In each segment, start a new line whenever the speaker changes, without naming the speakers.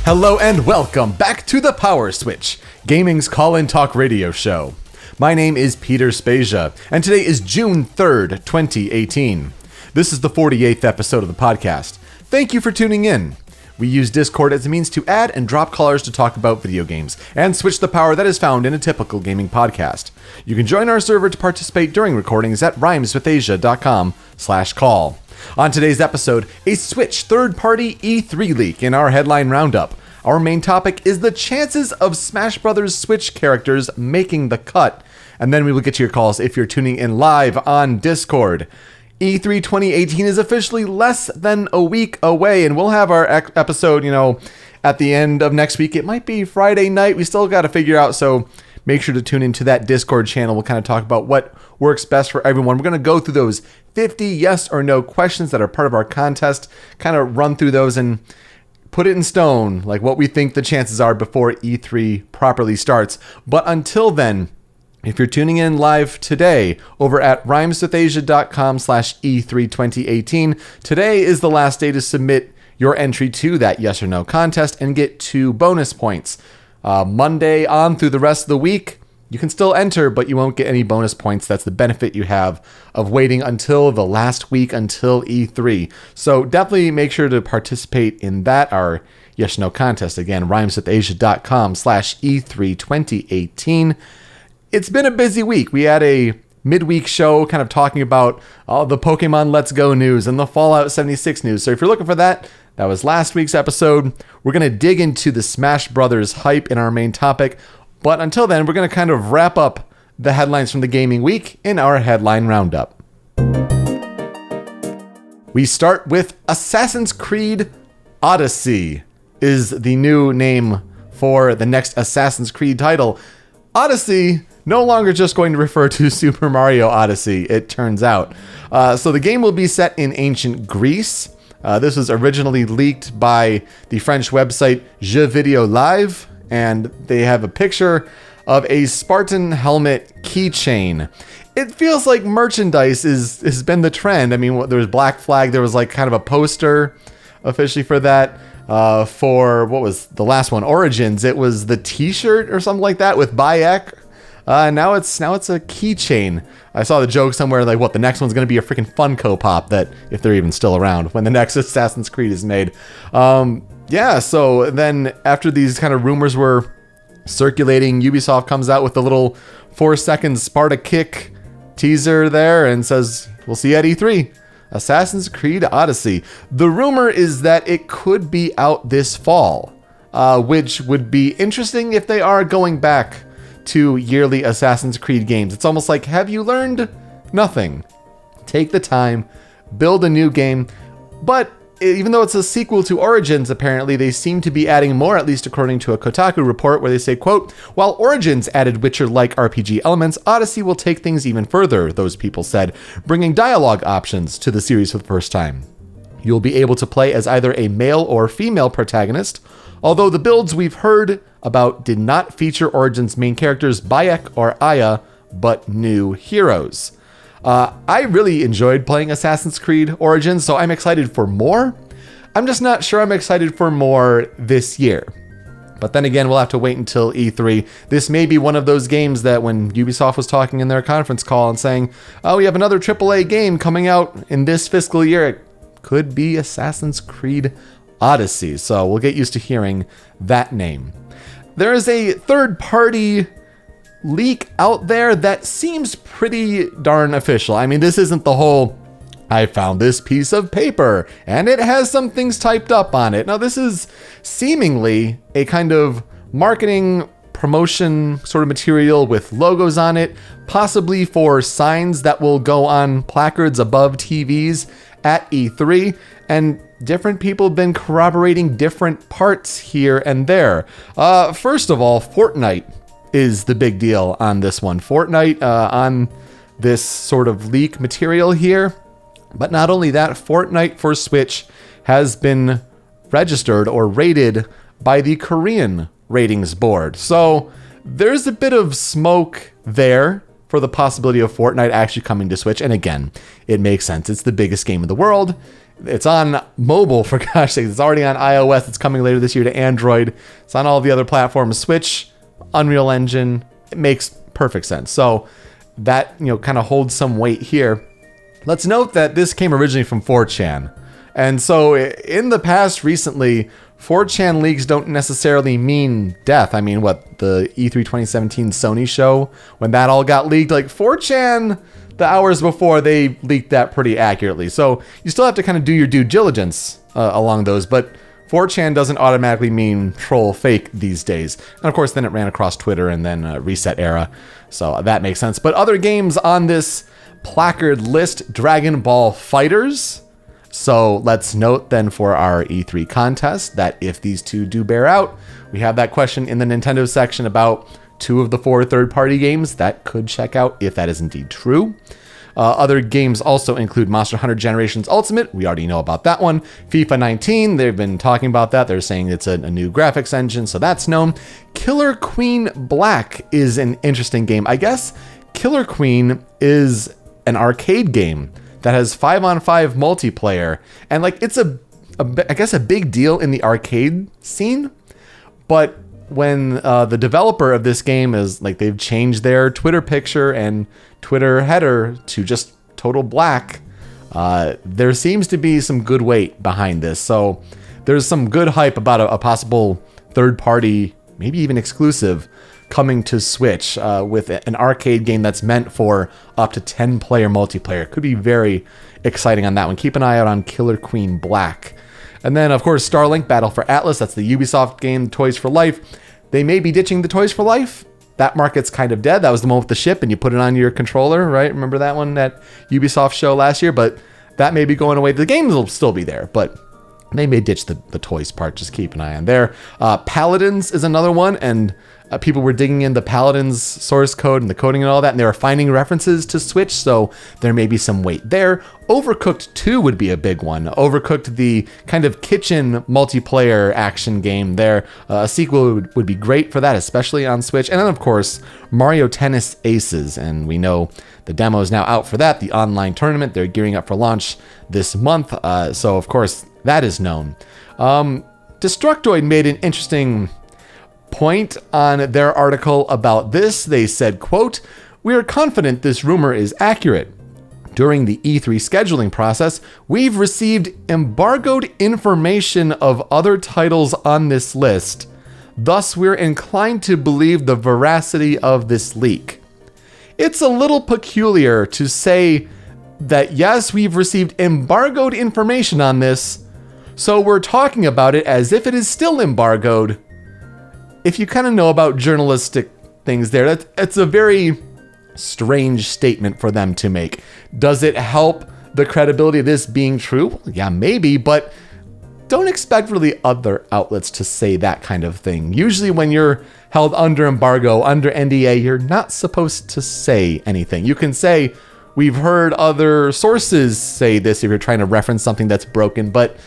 Hello and welcome back to the PowerSwitch, gaming's call-in talk radio show. My name is Peter Spezia, and today is June 3rd, 2018. This is the 48th episode of the podcast. Thank you for tuning in. We use Discord as a means to add and drop callers to talk about video games, and switch the power that is found in a typical gaming podcast. You can join our server to participate during recordings at rhymeswithasia.com/call. On today's episode, a Switch third-party E3 leak in our headline roundup. Our main topic is the chances of Smash Bros. Switch characters making the cut. And then we will get to your calls if you're tuning in live on Discord. E3 2018 is officially less than a week away, and we'll have our episode, at the end of next week. It might be Friday night. We still got to figure out, so make sure to tune into that Discord channel. We'll kind of talk about what works best for everyone. We're going to go through those 50 yes or no questions that are part of our contest, kind of run through those and put it in stone, like what we think the chances are before E3 properly starts. But until then, if you're tuning in live today over at rhymeswithasia.com/E3 2018, today is the last day to submit your entry to that yes or no contest and get 2 bonus points. Monday on through the rest of the week, you can still enter, but you won't get any bonus points. That's the benefit you have of waiting until the last week until E3. So definitely make sure to participate in that, our yes or no contest. Again, rhymeswithasia.com/E3 2018. It's been a busy week. We had a midweek show kind of talking about all the Pokemon Let's Go news and the Fallout 76 news. So if you're looking for that, that was last week's episode. We're going to dig into the Smash Brothers hype in our main topic. But until then, we're going to kind of wrap up the headlines from the gaming week in our headline roundup. We start with Assassin's Creed Odyssey is the new name for the next Assassin's Creed title. Odyssey, no longer just going to refer to Super Mario Odyssey, it turns out. So the game will be set in ancient Greece. This was originally leaked by the French website Jeux Video Live, and they have a picture of a Spartan helmet keychain. It feels like merchandise has been the trend. I mean, there was Black Flag, there was like kind of a poster officially for that. For, what was the last one? Origins, it was the t-shirt or something like that with Bayek. Now it's a keychain. I saw the joke somewhere like, what, the next one's going to be a freaking Funko Pop, that if they're even still around when the next Assassin's Creed is made. Yeah, so then after these kind of rumors were circulating, Ubisoft comes out with a little 4-second Sparta kick teaser there and says, we'll see you at E3. Assassin's Creed Odyssey. The rumor is that it could be out this fall, which would be interesting if they are going back to yearly Assassin's Creed games. It's almost like, have you learned nothing? Take the time, build a new game. But even though it's a sequel to Origins, apparently they seem to be adding more, at least according to a Kotaku report where they say, quote, while Origins added Witcher-like RPG elements, Odyssey will take things even further, those people said, bringing dialogue options to the series for the first time. You'll be able to play as either a male or female protagonist, although the builds we've heard about did not feature Origins main characters Bayek or Aya, but new heroes. I really enjoyed playing Assassin's Creed Origins, so I'm excited for more. I'm just not sure I'm excited for more this year. But then again, we'll have to wait until E3. This may be one of those games that when Ubisoft was talking in their conference call and saying, oh, we have another AAA game coming out in this fiscal year, it could be Assassin's Creed Odyssey. So we'll get used to hearing that name. There is a third-party leak out there that seems pretty darn official. I mean, this isn't the whole, I found this piece of paper and it has some things typed up on it. Now, this is seemingly a kind of marketing promotion sort of material with logos on it, possibly for signs that will go on placards above TVs at E3, and different people have been corroborating different parts here and there. First of all, Fornite is the big deal on this one. Fornite on this sort of leak material here. But not only that, Fornite for Switch has been registered or rated by the Korean ratings board. So there's a bit of smoke there for the possibility of Fortnite actually coming to Switch. And again, it makes sense. It's the biggest game in the world. It's on mobile, for gosh sakes. It's already on iOS. It's coming later this year to Android. It's on all the other platforms. Switch, Unreal Engine. It makes perfect sense. So that, kind of holds some weight here. Let's note that this came originally from 4chan. And so in the past, recently, 4chan leaks don't necessarily mean death. I mean, what, the E3 2017 Sony show, when that all got leaked, like 4chan, the hours before, they leaked that pretty accurately. So you still have to kind of do your due diligence along those, but 4chan doesn't automatically mean troll fake these days. And of course, then it ran across Twitter and then Reset Era. So that makes sense. But other games on this placard list, Dragon Ball FighterZ. So let's note then for our E3 contest that if these two do bear out, we have that question in the Nintendo section about 2 of the 4 third-party games. That could check out if that is indeed true. Other games also include Monster Hunter Generations Ultimate. We already know about that one. FIFA 19, they've been talking about that. They're saying it's a new graphics engine, so that's known. Killer Queen Black is an interesting game. I guess Killer Queen is an arcade game that has 5-on-5 multiplayer, and it's I guess a big deal in the arcade scene. But when the developer of this game is they've changed their Twitter picture and Twitter header to just total black, there seems to be some good weight behind this. So there's some good hype about a possible third-party, maybe even exclusive, coming to Switch with an arcade game that's meant for up to 10-player multiplayer. Could be very exciting on that one. Keep an eye out on Killer Queen Black. And then, of course, Starlink Battle for Atlas. That's the Ubisoft game, Toys for Life. They may be ditching the Toys for Life. That market's kind of dead. That was the one with the ship and you put it on your controller, right? Remember that one at Ubisoft show last year? But that may be going away. The games will still be there, but they may ditch the toys part. Just keep an eye on there. Paladins is another one, and people were digging in the Paladins source code and the coding and all that, and they were finding references to Switch, so there may be some weight there. Overcooked 2 would be a big one. Overcooked, the kind of kitchen multiplayer action game there. A sequel would be great for that, especially on Switch. And then, of course, Mario Tennis Aces, and we know the demo is now out for that, the online tournament. They're gearing up for launch this month, so of course, that is known. Destructoid made an interesting point on their article about this. They said, quote, "We are confident this rumor is accurate. During the E3 scheduling process, we've received embargoed information of other titles on this list. Thus, we're inclined to believe the veracity of this leak. It's a little peculiar to say that, yes, we've received embargoed information on this, so we're talking about it as if it is still embargoed." If you kind of know about journalistic things there, it's a very strange statement for them to make. Does it help the credibility of this being true? Yeah, maybe, but don't expect really other outlets to say that kind of thing. Usually when you're held under embargo, under NDA, you're not supposed to say anything. You can say, we've heard other sources say this if you're trying to reference something that's broken, but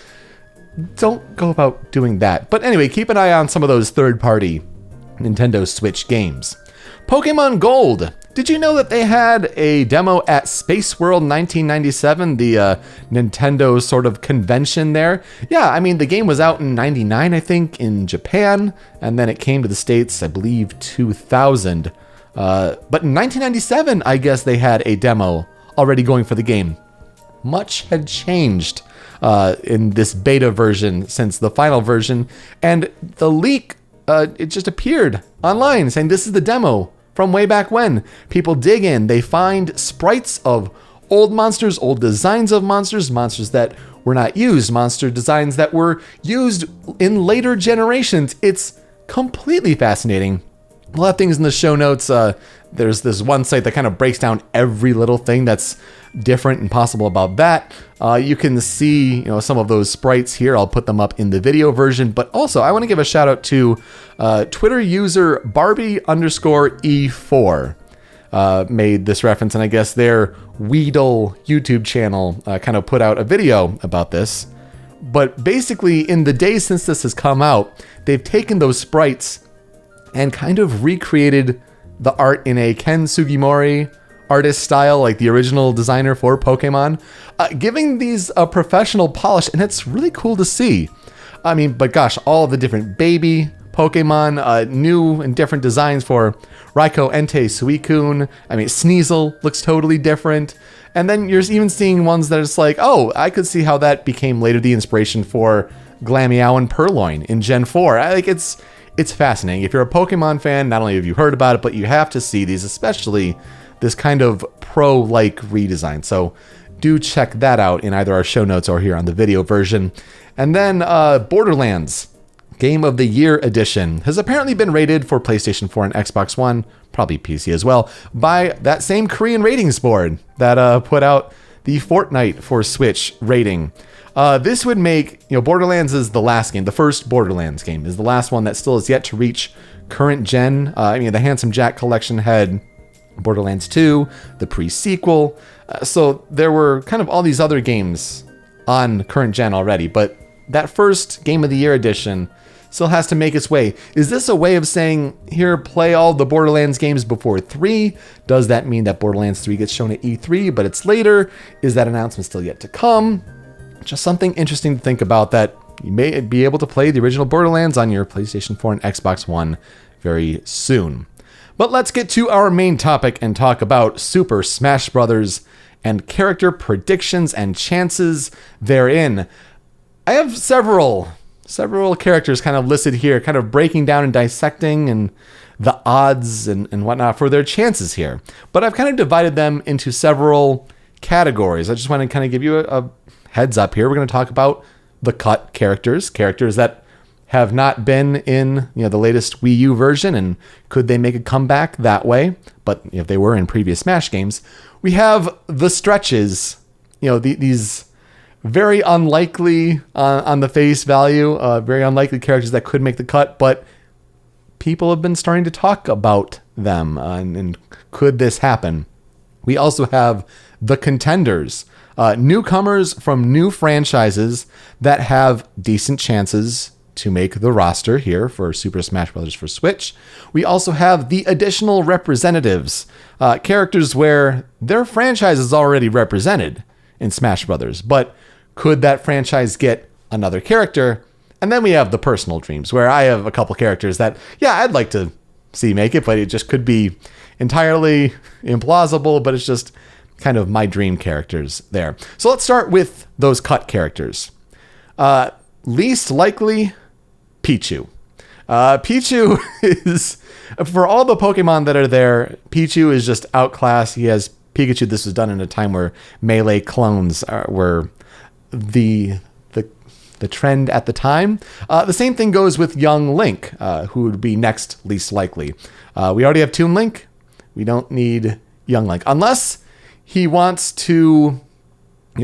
don't go about doing that. But anyway, keep an eye on some of those third-party Nintendo Switch games. Pokémon Gold. Did you know that they had a demo at Space World 1997, the Nintendo sort of convention there? Yeah, I mean, the game was out in 99, I think, in Japan, and then it came to the States, I believe, 2000. But in 1997, I guess they had a demo already going for the game. Much had changed in this beta version since the final version, and the leak, it just appeared online saying this is the demo from way back when. People dig in, they find sprites of old monsters, old designs of monsters, monsters that were not used, monster designs that were used in later generations. It's completely fascinating. We'll have things in the show notes. There's this one site that kind of breaks down every little thing that's different and possible about that. You can see, some of those sprites here. I'll put them up in the video version. But also, I want to give a shout out to Twitter user Barbie_E4. Made this reference, and I guess their Weedle YouTube channel kind of put out a video about this. But basically, in the days since this has come out, they've taken those sprites and kind of recreated the art in a Ken Sugimori artist style, like the original designer for Pokemon, giving these a professional polish, and it's really cool to see. I mean, but gosh, all the different baby Pokemon, new and different designs for Raikou, Entei, Suicune. I mean, Sneasel looks totally different. And then you're even seeing ones that are just like, oh, I could see how that became later the inspiration for Glameow and Purloin in Gen 4. It's fascinating. If you're a Pokemon fan, not only have you heard about it, but you have to see these, especially this kind of pro-like redesign. So do check that out in either our show notes or here on the video version. And then Borderlands Game of the Year Edition has apparently been rated for PlayStation 4 and Xbox One, probably PC as well, by that same Korean ratings board that put out the Fortnite for Switch rating. This would make, Borderlands is the last game. The first Borderlands game is the last one that still is yet to reach current gen. The Handsome Jack collection had Borderlands 2, the pre-sequel. So there were kind of all these other games on current gen already, but that first Game of the Year edition still has to make its way. Is this a way of saying, here, play all the Borderlands games before 3? Does that mean that Borderlands 3 gets shown at E3, but it's later? Is that announcement still yet to come? Just something interesting to think about, that you may be able to play the original Borderlands on your PlayStation 4 and Xbox One very soon. But let's get to our main topic and talk about Super Smash Bros. And character predictions and chances therein. I have several characters kind of listed here, kind of breaking down and dissecting and the odds and whatnot for their chances here. But I've kind of divided them into several categories. I just want to kind of give you a heads up here. We're going to talk about the cut characters that have not been in the latest Wii U version, and could they make a comeback that way? But if they were in previous Smash games, we have the stretches. These very unlikely on the face value, very unlikely characters that could make the cut, but people have been starting to talk about them, and could this happen? We also have the contenders, newcomers from new franchises that have decent chances to make the roster here for Super Smash Bros. For Switch. We also have the additional representatives, characters where their franchise is already represented in Smash Bros., but could that franchise get another character? And then we have the personal dreams, where I have a couple characters that, I'd like to see make it, but it just could be entirely implausible, but it's just kind of my dream characters there. So let's start with those cut characters. Least likely, Pichu. Pichu is, for all the Pokemon that are there, Pichu is just outclassed. He has Pikachu. This was done in a time where melee clones were the trend at the time. The same thing goes with young Link, who would be next least likely. We already have Toon Link. We don't need young Link, unless he wants to,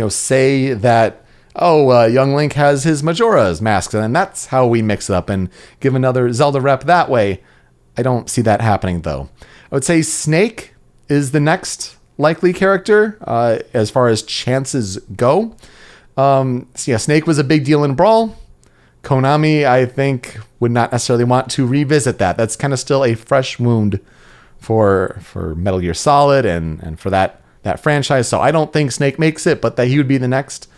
say that, young Link has his Majora's Mask, and that's how we mix it up and give another Zelda rep that way. I don't see that happening, though. I would say Snake is the next likely character as far as chances go. Snake was a big deal in Brawl. Konami, I think, would not necessarily want to revisit that. That's kind of still a fresh wound for Metal Gear Solid and for that franchise. So I don't think Snake makes it, but that he would be the next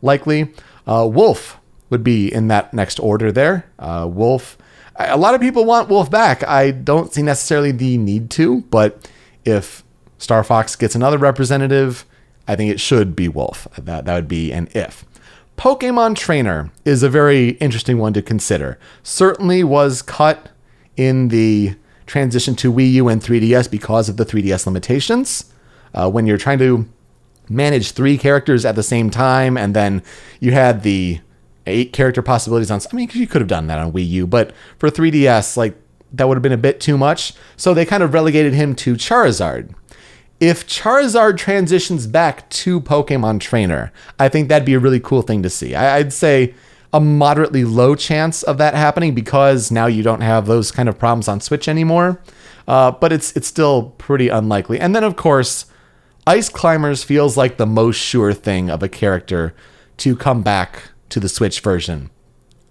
likely. Wolf would be in that next order there. Wolf, a lot of people want Wolf back. I don't see necessarily the need to, but if Star Fox gets another representative, I think it should be Wolf. That would be an if. Pokemon Trainer is a very interesting one to consider. Certainly was cut in the transition to Wii U and 3DS because of the 3DS limitations. When you're trying to manage 3 characters at the same time, and then you had the 8 character possibilities on... you could have done that on Wii U, but for 3DS, that would have been a bit too much. So they kind of relegated him to Charizard. If Charizard transitions back to Pokemon Trainer, I think that'd be a really cool thing to see. I'd say a moderately low chance of that happening because now you don't have those kind of problems on Switch anymore. But it's still pretty unlikely. And then, of course, Ice Climbers feels like the most sure thing of a character to come back to the Switch version.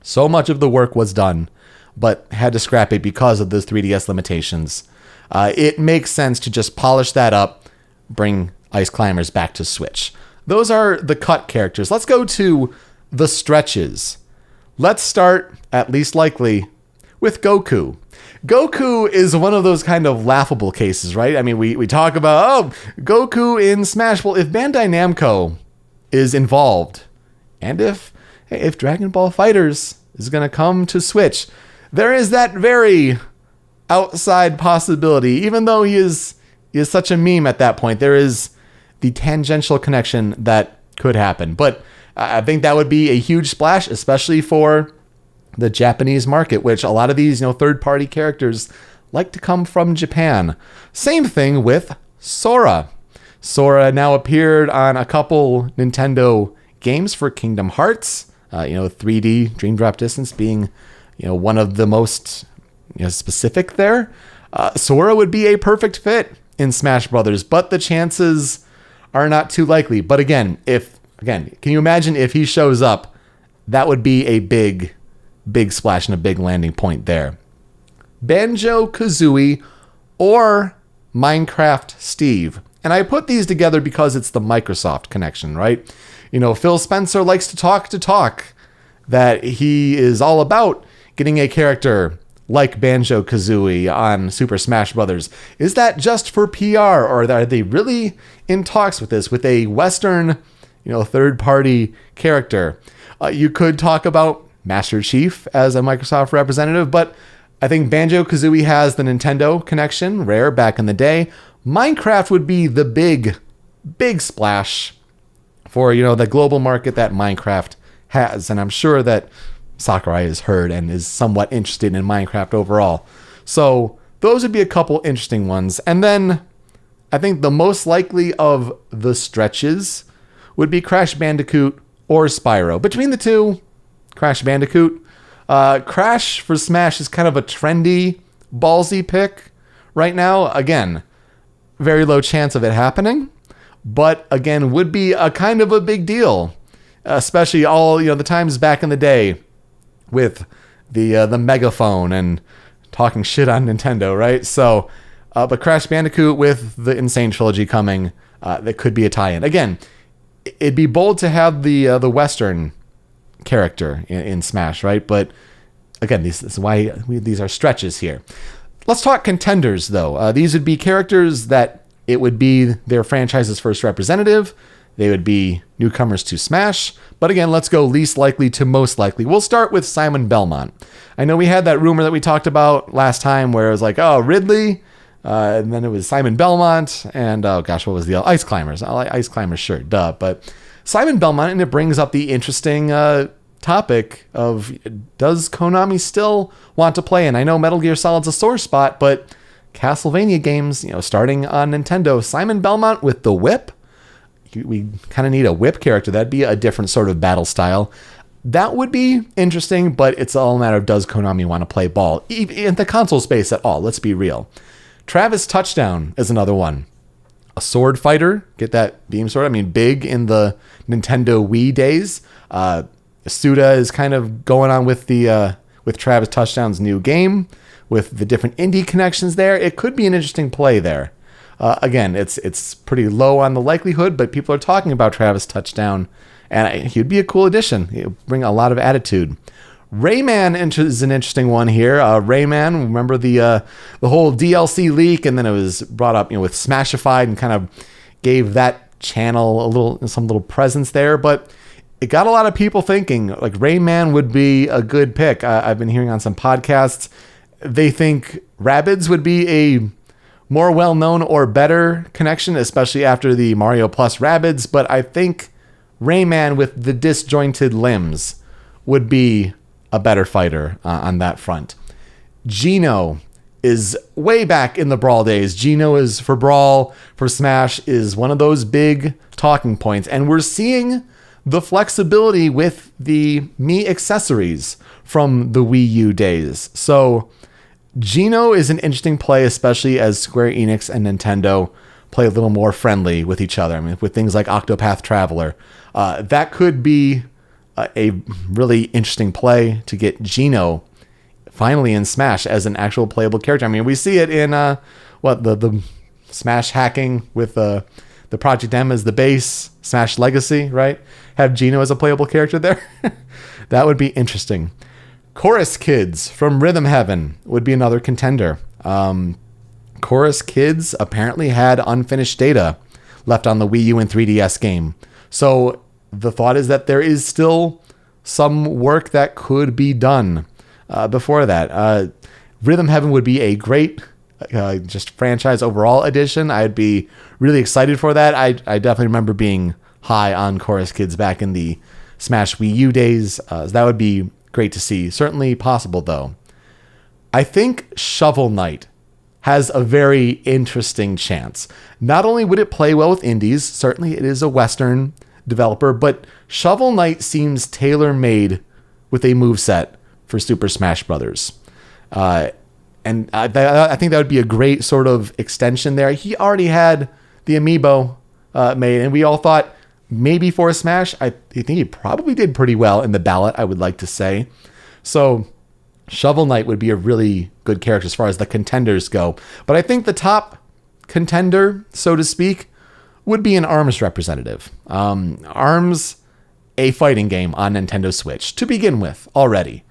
So much of the work was done, but had to scrap it because of those 3DS limitations. It makes sense to just polish that up, bring Ice Climbers back to Switch. Those are the cut characters. Let's go to the stretches. Let's start, at least likely, with Goku. Goku is one of those kind of laughable cases, right? I mean, we talk about, Goku in Smash. Well, if Bandai Namco is involved, and if Dragon Ball FighterZ is going to come to Switch, there is that very outside possibility. Even though he is such a meme at that point, there is the tangential connection that could happen. But I think that would be a huge splash, especially for the Japanese market, which a lot of these, third-party characters like to come from Japan. Same thing with Sora. Sora now appeared on a couple Nintendo games for Kingdom Hearts. 3D Dream Drop Distance being, one of the most specific there. Sora would be a perfect fit in Smash Brothers, but the chances are not too likely. But again, can you imagine if he shows up? That would be a big splash and a big landing point there. Banjo-Kazooie or Minecraft Steve. And I put these together because it's the Microsoft connection, right? Phil Spencer likes to talk that he is all about getting a character like Banjo-Kazooie on Super Smash Brothers. Is that just for PR, or are they really in talks with this, with a Western, third-party character? You could talk about Master Chief as a Microsoft representative, but I think Banjo-Kazooie has the Nintendo connection, Rare back in the day. Minecraft would be the big splash for, the global market that Minecraft has, and I'm sure that Sakurai has heard and is somewhat interested in Minecraft overall. So those would be a couple interesting ones. And then I think the most likely of the stretches would be Crash Bandicoot or Spyro. Between the two, Crash Bandicoot. Crash for Smash is kind of a trendy, ballsy pick right now. Again, very low chance of it happening, but again, would be a kind of a big deal, especially all, the times back in the day with the megaphone and talking shit on Nintendo, right? So, but Crash Bandicoot with the Insane Trilogy coming, that could be a tie-in. Again, it'd be bold to have the Western character in Smash, right? But again, this is why these are stretches here. Let's talk contenders, though. These would be characters that it would be their franchise's first representative. They would be newcomers to Smash. But again, let's go least likely to most likely. We'll start with Simon Belmont. I know we had that rumor that we talked about last time where it was like, Ridley, and then it was Simon Belmont, and what was the Ice Climbers? Ice Climbers, sure, duh. But Simon Belmont, and it brings up the interesting topic of, does Konami still want to play? And I know Metal Gear Solid's a sore spot, but Castlevania games, starting on Nintendo, Simon Belmont with the whip, we kind of need a whip character. That'd be a different sort of battle style. That would be interesting, but it's all a matter of, does Konami want to play ball in the console space at all? Let's be real. Travis Touchdown is another one. A sword fighter, get that beam sword. I mean, big in the Nintendo Wii days. Suda is kind of going on with with Travis Touchdown's new game, with the different indie connections there. It could be an interesting play there. Again, it's pretty low on the likelihood, but people are talking about Travis Touchdown, and he'd be a cool addition. He'd bring a lot of attitude. Rayman is an interesting one here. Rayman, remember the whole DLC leak, and then it was brought up, with Smashified, and kind of gave that channel some little presence there. But it got a lot of people thinking like Rayman would be a good pick. I've been hearing on some podcasts, they think Rabbids would be a more well-known or better connection, especially after the Mario Plus Rabbids. But I think Rayman with the disjointed limbs would be a better fighter on that front. Geno is way back in the Brawl days. Geno is for Brawl, for Smash, is one of those big talking points. And we're seeing the flexibility with the Mii accessories from the Wii U days. So Geno is an interesting play, especially as Square Enix and Nintendo play a little more friendly with each other. I mean, with things like Octopath Traveler. That could be a really interesting play to get Geno finally in Smash as an actual playable character. I mean, we see it in the Smash hacking with the Project M as the base, Smash Legacy, right? Have Geno as a playable character there. That would be interesting. Chorus Kids from Rhythm Heaven would be another contender. Chorus Kids apparently had unfinished data left on the Wii U and 3DS game. So the thought is that there is still some work that could be done before that. Rhythm Heaven would be a great just franchise overall addition. I'd be really excited for that. I definitely remember being high on Chorus Kids back in the Smash Wii U days. So that would be great to see. Certainly possible, though. I think Shovel Knight has a very interesting chance. Not only would it play well with indies, certainly it is a Western developer, but Shovel Knight seems tailor-made with a moveset for Super Smash Brothers. And I think that would be a great sort of extension there. He already had the amiibo made, and we all thought maybe for Smash, I think he probably did pretty well in the ballot, I would like to say. So Shovel Knight would be a really good character as far as the contenders go. But I think the top contender, so to speak, would be an ARMS representative. ARMS, a fighting game on Nintendo Switch to begin with already.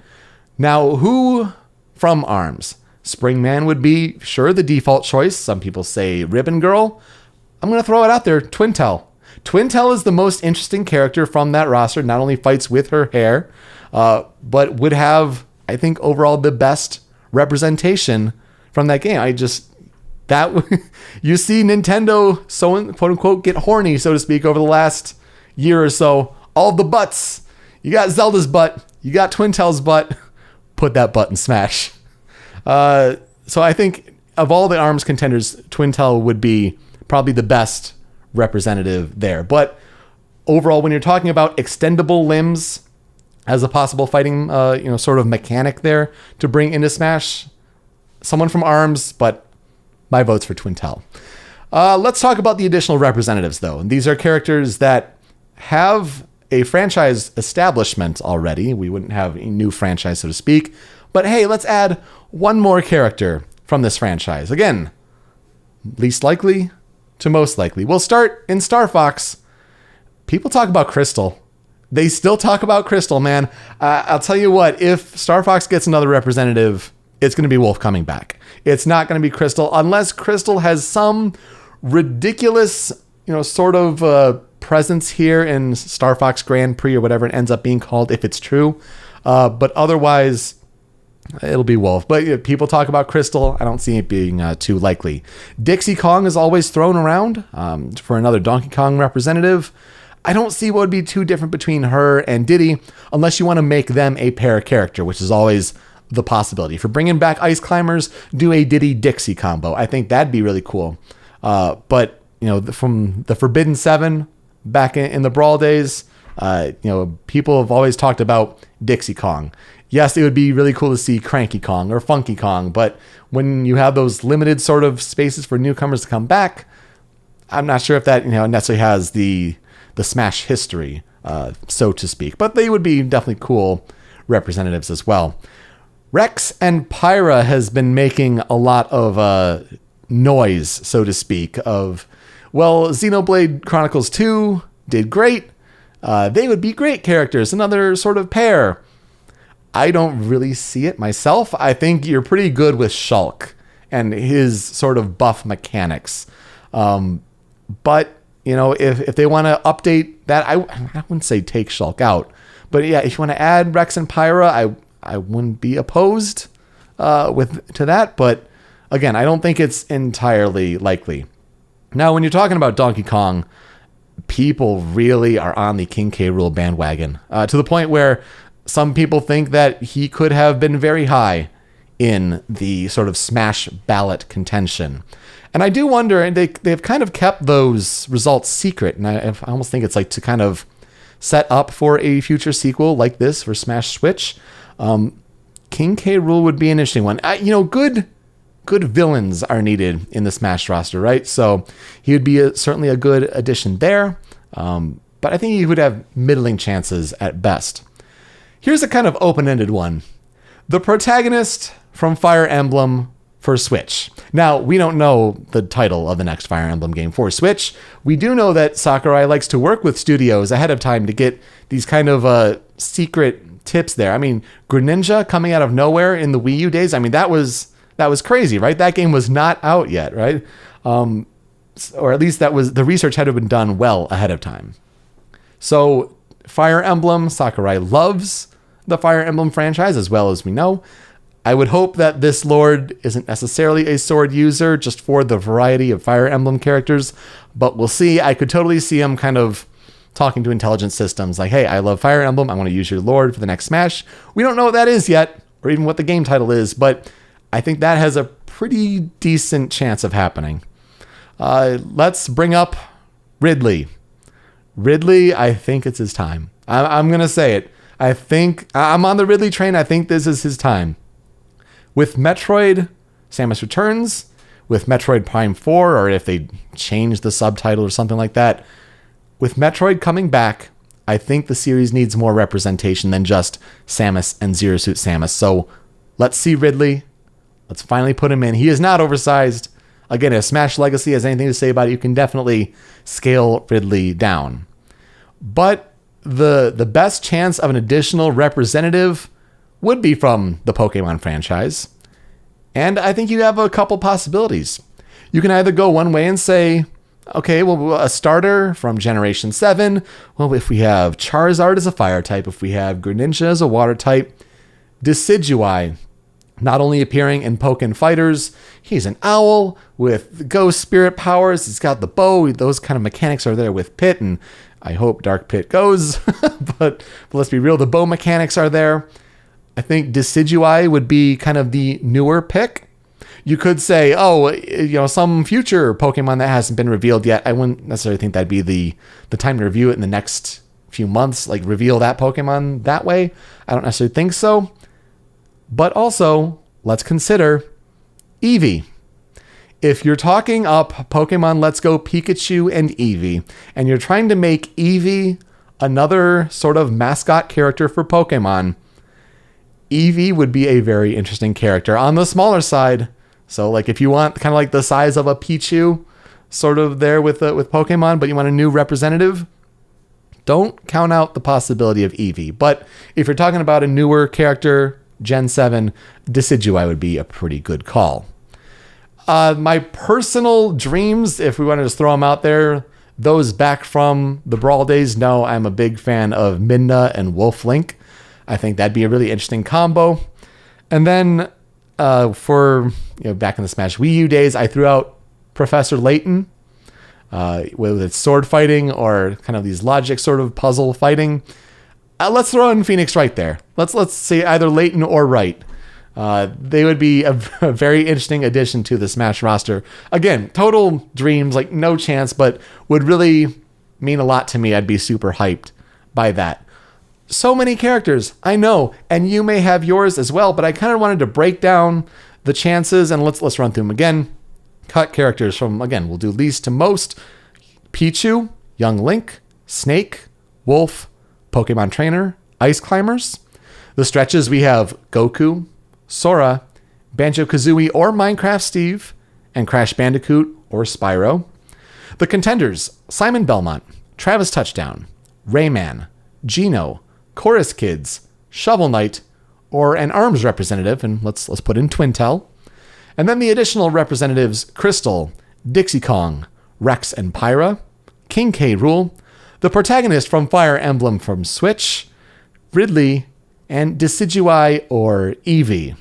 Now, who from ARMS? Springman would be, sure, the default choice. Some people say Ribbon Girl. I'm going to throw it out there, Twintel. Twintel is the most interesting character from that roster. Not only fights with her hair, but would have, I think, overall the best representation from that game. You see Nintendo, so quote unquote, get horny, so to speak, over the last year or so. All the butts. You got Zelda's butt. You got Twintel's butt. Put that butt in Smash. So I think of all the ARMS contenders, Twintel would be probably the best representative there. But overall, when you're talking about extendable limbs as a possible fighting, sort of mechanic there to bring into Smash, someone from ARMS, but my vote's for Twintel. Let's talk about the additional representatives, though. And these are characters that have a franchise establishment already. We wouldn't have a new franchise, so to speak. But hey, let's add one more character from this franchise. Again, least likely to most likely. We'll start in Star Fox. People talk about Crystal. They still talk about Crystal, man. I'll tell you what, if Star Fox gets another representative, it's going to be Wolf coming back. It's not going to be Crystal unless Crystal has some ridiculous, sort of presence here in Star Fox Grand Prix or whatever it ends up being called, if it's true. But otherwise, it'll be Wolf. But people talk about Crystal. I don't see it being too likely. Dixie Kong is always thrown around for another Donkey Kong representative. I don't see what would be too different between her and Diddy unless you want to make them a pair character, which is always the possibility. If you're bringing back Ice Climbers, do a Diddy-Dixie combo. I think that'd be really cool. But, from the Forbidden Seven back in the Brawl days, people have always talked about Dixie Kong. Yes, it would be really cool to see Cranky Kong or Funky Kong, but when you have those limited sort of spaces for newcomers to come back, I'm not sure if that necessarily has the Smash history, so to speak. But they would be definitely cool representatives as well. Rex and Pyra has been making a lot of noise, so to speak, of, well, Xenoblade Chronicles 2 did great. They would be great characters, another sort of pair. I don't really see it myself. I think you're pretty good with Shulk and his sort of buff mechanics. But, if they want to update that, I wouldn't say take Shulk out. But yeah, if you want to add Rex and Pyra, I wouldn't be opposed to that. But again, I don't think it's entirely likely. Now, when you're talking about Donkey Kong, people really are on the King K. Rool bandwagon to the point where some people think that he could have been very high in the sort of Smash ballot contention. And I do wonder, and they've kind of kept those results secret, and I almost think it's like to kind of set up for a future sequel like this for Smash Switch. King K. Rool would be an interesting one. Good villains are needed in the Smash roster, right? So he would be certainly a good addition there. But I think he would have middling chances at best. Here's a kind of open-ended one. The protagonist from Fire Emblem for Switch. Now, we don't know the title of the next Fire Emblem game for Switch. We do know that Sakurai likes to work with studios ahead of time to get these kind of secret tips there. I mean, Greninja coming out of nowhere in the Wii U days, I mean, that was crazy, right? That game was not out yet, right? Or at least the research had to have been done well ahead of time. So Fire Emblem, Sakurai loves the Fire Emblem franchise as well as we know. I would hope that this Lord isn't necessarily a sword user just for the variety of Fire Emblem characters, but we'll see. I could totally see him kind of talking to intelligence systems like, hey, I love Fire Emblem. I want to use your Lord for the next Smash. We don't know what that is yet, or even what the game title is, but I think that has a pretty decent chance of happening. Let's bring up Ridley. Ridley, I think it's his time. I'm going to say it. I think I'm on the Ridley train. I think this is his time. With Metroid, Samus Returns, with Metroid Prime 4, or if they change the subtitle or something like that, with Metroid coming back, I think the series needs more representation than just Samus and Zero Suit Samus. So let's see Ridley. Let's finally put him in. He is not oversized. Again, if Smash Legacy has anything to say about it, you can definitely scale Ridley down. But the best chance of an additional representative would be from the Pokemon franchise. And I think you have a couple possibilities. You can either go one way and say, okay, well, a starter from Generation 7. Well, if we have Charizard as a fire type, if we have Greninja as a water type, Decidueye, not only appearing in Pokken Fighters, he's an owl with ghost spirit powers. He's got the bow. Those kind of mechanics are there with Pit, and I hope Dark Pit goes. but let's be real, the bow mechanics are there. I think Decidueye would be kind of the newer pick. You could say, some future Pokemon that hasn't been revealed yet. I wouldn't necessarily think that'd be the time to review it in the next few months, like reveal that Pokemon that way. I don't necessarily think so. But also, let's consider Eevee. If you're talking up Pokemon Let's Go Pikachu and Eevee, and you're trying to make Eevee another sort of mascot character for Pokemon, Eevee would be a very interesting character on the smaller side. So like if you want kind of like the size of a Pichu sort of there with Pokemon, but you want a new representative, don't count out the possibility of Eevee. But if you're talking about a newer character, Gen 7, Decidueye would be a pretty good call. My personal dreams, if we want to just throw them out there, those back from the Brawl days, no, I'm a big fan of Midna and Wolf Link. I think that'd be a really interesting combo. And then for back in the Smash Wii U days, I threw out Professor Layton, with its sword fighting or kind of these logic sort of puzzle fighting. Let's throw in Phoenix Wright there. Let's say either Layton or Wright. They would be a very interesting addition to the Smash roster. Again, total dreams, like no chance, but would really mean a lot to me. I'd be super hyped by that. So many characters, I know, and you may have yours as well, but I kind of wanted to break down the chances, and let's run through them again. Cut characters from, again, we'll do least to most. Pichu, Young Link, Snake, Wolf, Pokemon Trainer, Ice Climbers. The stretches, we have Goku, Sora, Banjo-Kazooie or Minecraft Steve, and Crash Bandicoot or Spyro. The contenders, Simon Belmont, Travis Touchdown, Rayman, Geno, Chorus Kids, Shovel Knight, or an ARMS representative, and let's put in Twintel. And then the additional representatives, Crystal, Dixie Kong, Rex and Pyra, King K. Rool, the protagonist from Fire Emblem from Switch, Ridley, and Decidueye or Eevee.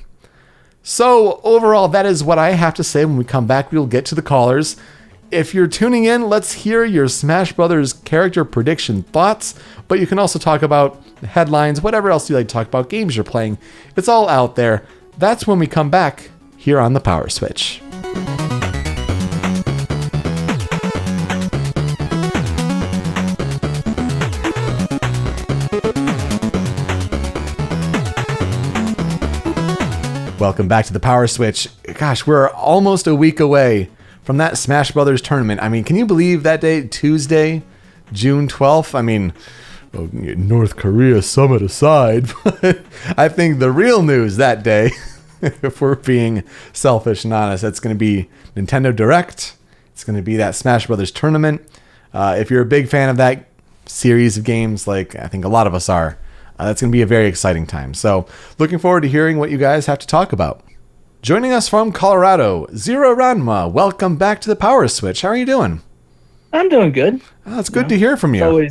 So overall, that is what I have to say. When we come back, we'll get to the callers. If you're tuning in, let's hear your Smash Brothers character prediction thoughts, but you can also talk about headlines, whatever else you like to talk about, games you're playing. It's all out there. That's when we come back here on the Power Switch. Welcome back to the Power Switch. Gosh, we're almost a week away from that Smash Brothers tournament. I mean, can you believe that day, Tuesday, June 12th? I mean, North Korea summit aside, but I think the real news that day if we're being selfish and honest. That's going to be Nintendo Direct. It's going to be that Smash Brothers tournament. If you're a big fan of that series of games, like I think a lot of us are, that's going to be a very exciting time. So looking forward to hearing what you guys have to talk about. Joining us from Colorado, ZeroRanma. Welcome back to the PowerSwitch. How are you doing?
I'm doing good.
Oh, it's good to hear from you.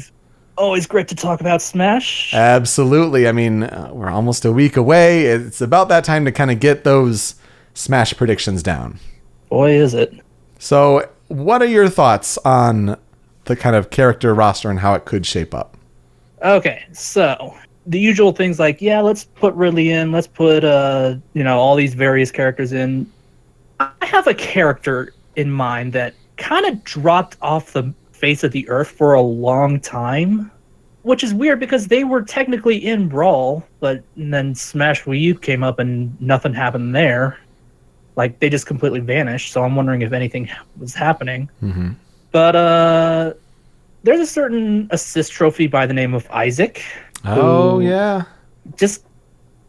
Always great to talk about Smash.
Absolutely. I mean, we're almost a week away. It's about that time to kind of get those Smash predictions down.
Boy, is it.
So what are your thoughts on the kind of character roster and how it could shape up?
Okay, so the usual things like, yeah, let's put Ridley in. Let's put, all these various characters in. I have a character in mind that kind of dropped off the face of the earth for a long time, which is weird because they were technically in Brawl, but then Smash Wii U came up and nothing happened there. Like, they just completely vanished, so I'm wondering if anything was happening.
Mm-hmm.
But there's a certain assist trophy by the name of Isaac.
Oh, yeah.
Just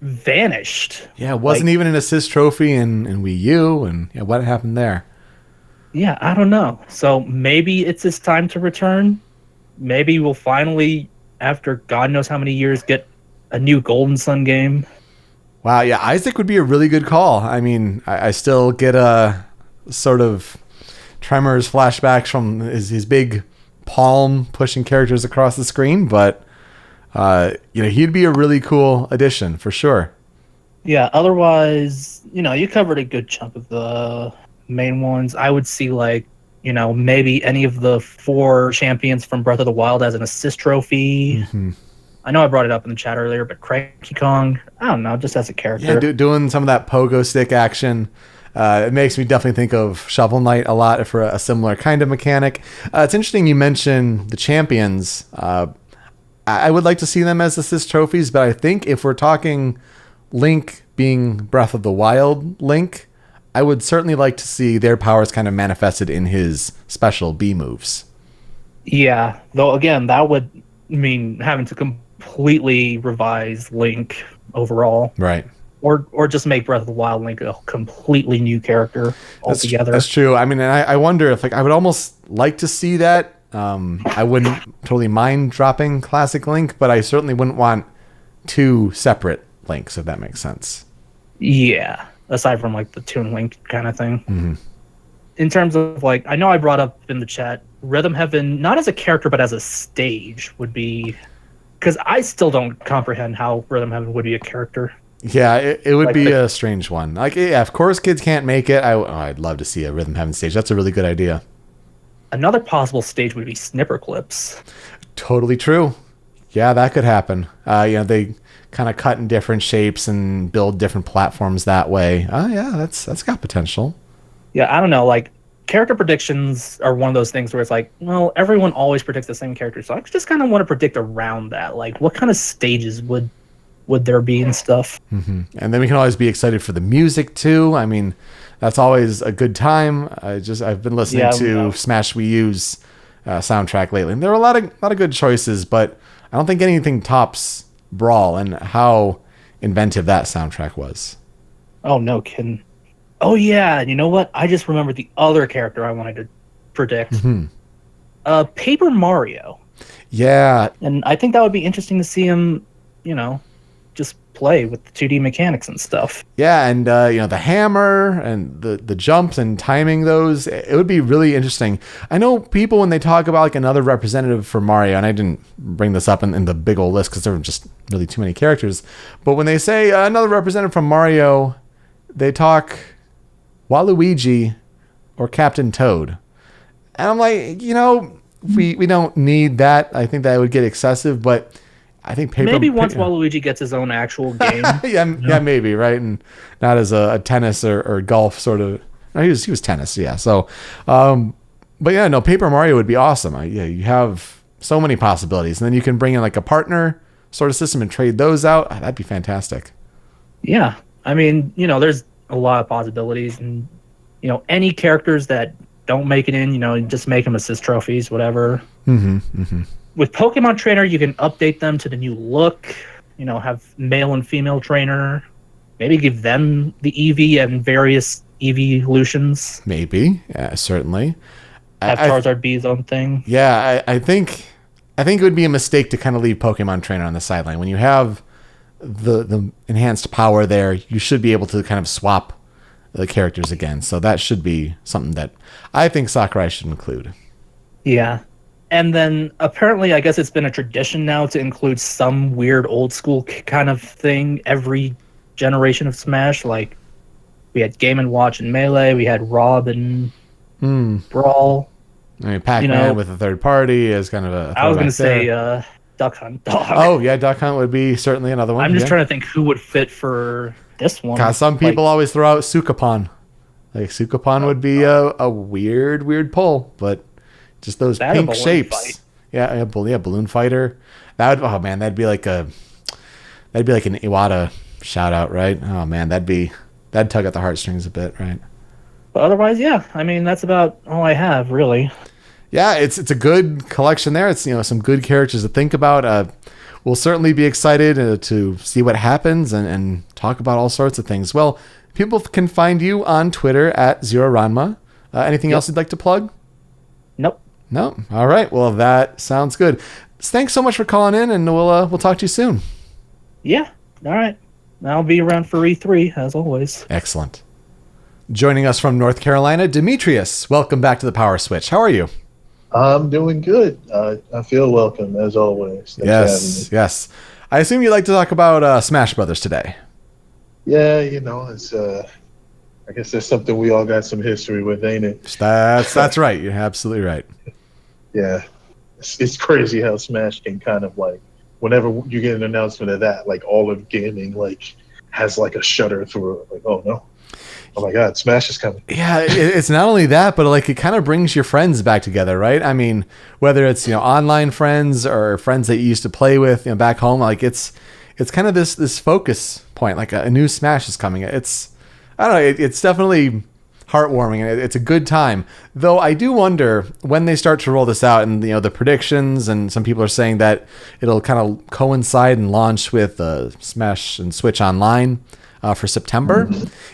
vanished.
Yeah, it wasn't even an assist trophy in Wii U, and yeah, what happened there?
Yeah, I don't know. So maybe it's his time to return. Maybe we'll finally, after God knows how many years, get a new Golden Sun game.
Wow, yeah, Isaac would be a really good call. I mean, I still get a sort of Tremors flashbacks from his big palm pushing characters across the screen, but he'd be a really cool addition for sure.
Yeah, otherwise, you covered a good chunk of the main ones. I would see maybe any of the 4 champions from Breath of the Wild as an assist trophy.
Mm-hmm.
I know I brought it up in the chat earlier, but Cranky Kong, I don't know, just as a character.
Yeah, doing some of that pogo stick action. It makes me definitely think of Shovel Knight a lot for a similar kind of mechanic. It's interesting you mentioned the champions. I would like to see them as assist trophies, but I think if we're talking Link being Breath of the Wild Link, I would certainly like to see their powers kind of manifested in his special B moves.
Yeah, though again, that would mean having to completely revise Link overall.
Right.
Or just make Breath of the Wild Link a completely new character altogether.
That's true. I mean, and I wonder if I would almost like to see that. I wouldn't totally mind dropping Classic Link, but I certainly wouldn't want 2 separate Links, if that makes sense.
Yeah. Aside from the Toon Link kind of thing.
Mm-hmm.
In terms of I know I brought up in the chat, Rhythm Heaven, not as a character, but as a stage would be, because I still don't comprehend how Rhythm Heaven would be a character.
Yeah, it would be a strange one. Of course kids can't make it. I'd love to see a Rhythm Heaven stage. That's a really good idea.
Another possible stage would be Snipper Clips.
Totally true. Yeah, that could happen. They kind of cut in different shapes and build different platforms that way. Oh yeah, that's got potential.
Yeah, I don't know. Character predictions are one of those things where it's everyone always predicts the same character, so I just kind of want to predict around that. What kind of stages would there be and stuff?
Mm-hmm. And then we can always be excited for the music too. I mean, that's always a good time. I've been listening to Smash Wii U's soundtrack lately, and there are a lot of good choices, but I don't think anything tops Brawl and how inventive that soundtrack was.
Oh, no kidding. Oh, yeah. And you know what? I just remembered the other character I wanted to predict.
Mm-hmm.
Paper Mario.
Yeah.
And I think that would be interesting to see him, just play with the 2D mechanics and stuff.
Yeah, and the hammer and the jumps and timing those, it would be really interesting. I know people when they talk about another representative for Mario, and I didn't bring this up in the big old list because there were just really too many characters, but when they say another representative from Mario, they talk Waluigi or Captain Toad. And I'm like, we don't need that. I think that would get excessive, but I think
maybe once Waluigi gets his own actual game.
yeah, maybe, right? And not as a tennis or golf sort of. No, he was tennis, yeah. So, but yeah, no, Paper Mario would be awesome. You have so many possibilities, and then you can bring in a partner sort of system and trade those out. That'd be fantastic.
Yeah, I mean, there's a lot of possibilities, and any characters that don't make it in, just make them assist trophies, whatever.
Mm-hmm. Mm-hmm.
With Pokemon Trainer, you can update them to the new look, have male and female trainer. maybe give them the Eevee and various evolutions.
Maybe, yeah, certainly.
Have Charizard be his own thing.
Yeah, I think it would be a mistake to kind of leave Pokemon Trainer on the sideline. When you have the enhanced power there, you should be able to kind of swap the characters again. So that should be something that I think Sakurai should include.
Yeah. And then apparently, I guess it's been a tradition now to include some weird old school kind of thing every generation of Smash. Like, we had Game & Watch and Melee, we had Rob and Brawl.
I mean, Pac-Man with a third party is kind of a...
I was going to say Duck Hunt Dog.
Oh, yeah, Duck Hunt would be certainly another one.
I'm just trying to think who would fit for this one.
God, some people always throw out Sukapon. Like, Sukapon would be a weird pull, but just those pink shapes.
Fight.
Yeah, Balloon Fighter. That'd be like an Iwata shout out, right? Oh man, that'd tug at the heartstrings a bit, right?
But otherwise, yeah. I mean, that's about all I have, really.
Yeah, it's a good collection there. It's some good characters to think about. We'll certainly be excited to see what happens and talk about all sorts of things. Well, people can find you on Twitter at ZeroRanma. Anything else you'd like to plug?
Nope.
No. All right. Well, that sounds good. Thanks so much for calling in, and we'll talk to you soon.
Yeah. All right. I'll be around for E3 as always.
Excellent. Joining us from North Carolina, Demetrius. Welcome back to the PowerSwitch. How are you?
I'm doing good. I feel welcome as always. Thanks
Yes. I assume you'd like to talk about Smash Brothers today.
Yeah, it's. I guess there's something we all got some history with, ain't it?
That's right. You're absolutely right.
Yeah, it's crazy how Smash can kind of like, whenever you get an announcement of that, like all of gaming like has like a shudder through it. Like, oh no. Oh my God, Smash is coming.
Yeah, it's not only that, but like it kind of brings your friends back together, right? I mean, whether it's online friends or friends that you used to play with, back home, like it's kind of this focus point. Like a new Smash is coming. I don't know. It's definitely heartwarming, and it's a good time. Though I do wonder when they start to roll this out, and the predictions, and some people are saying that it'll kind of coincide and launch with Smash and Switch Online. For September.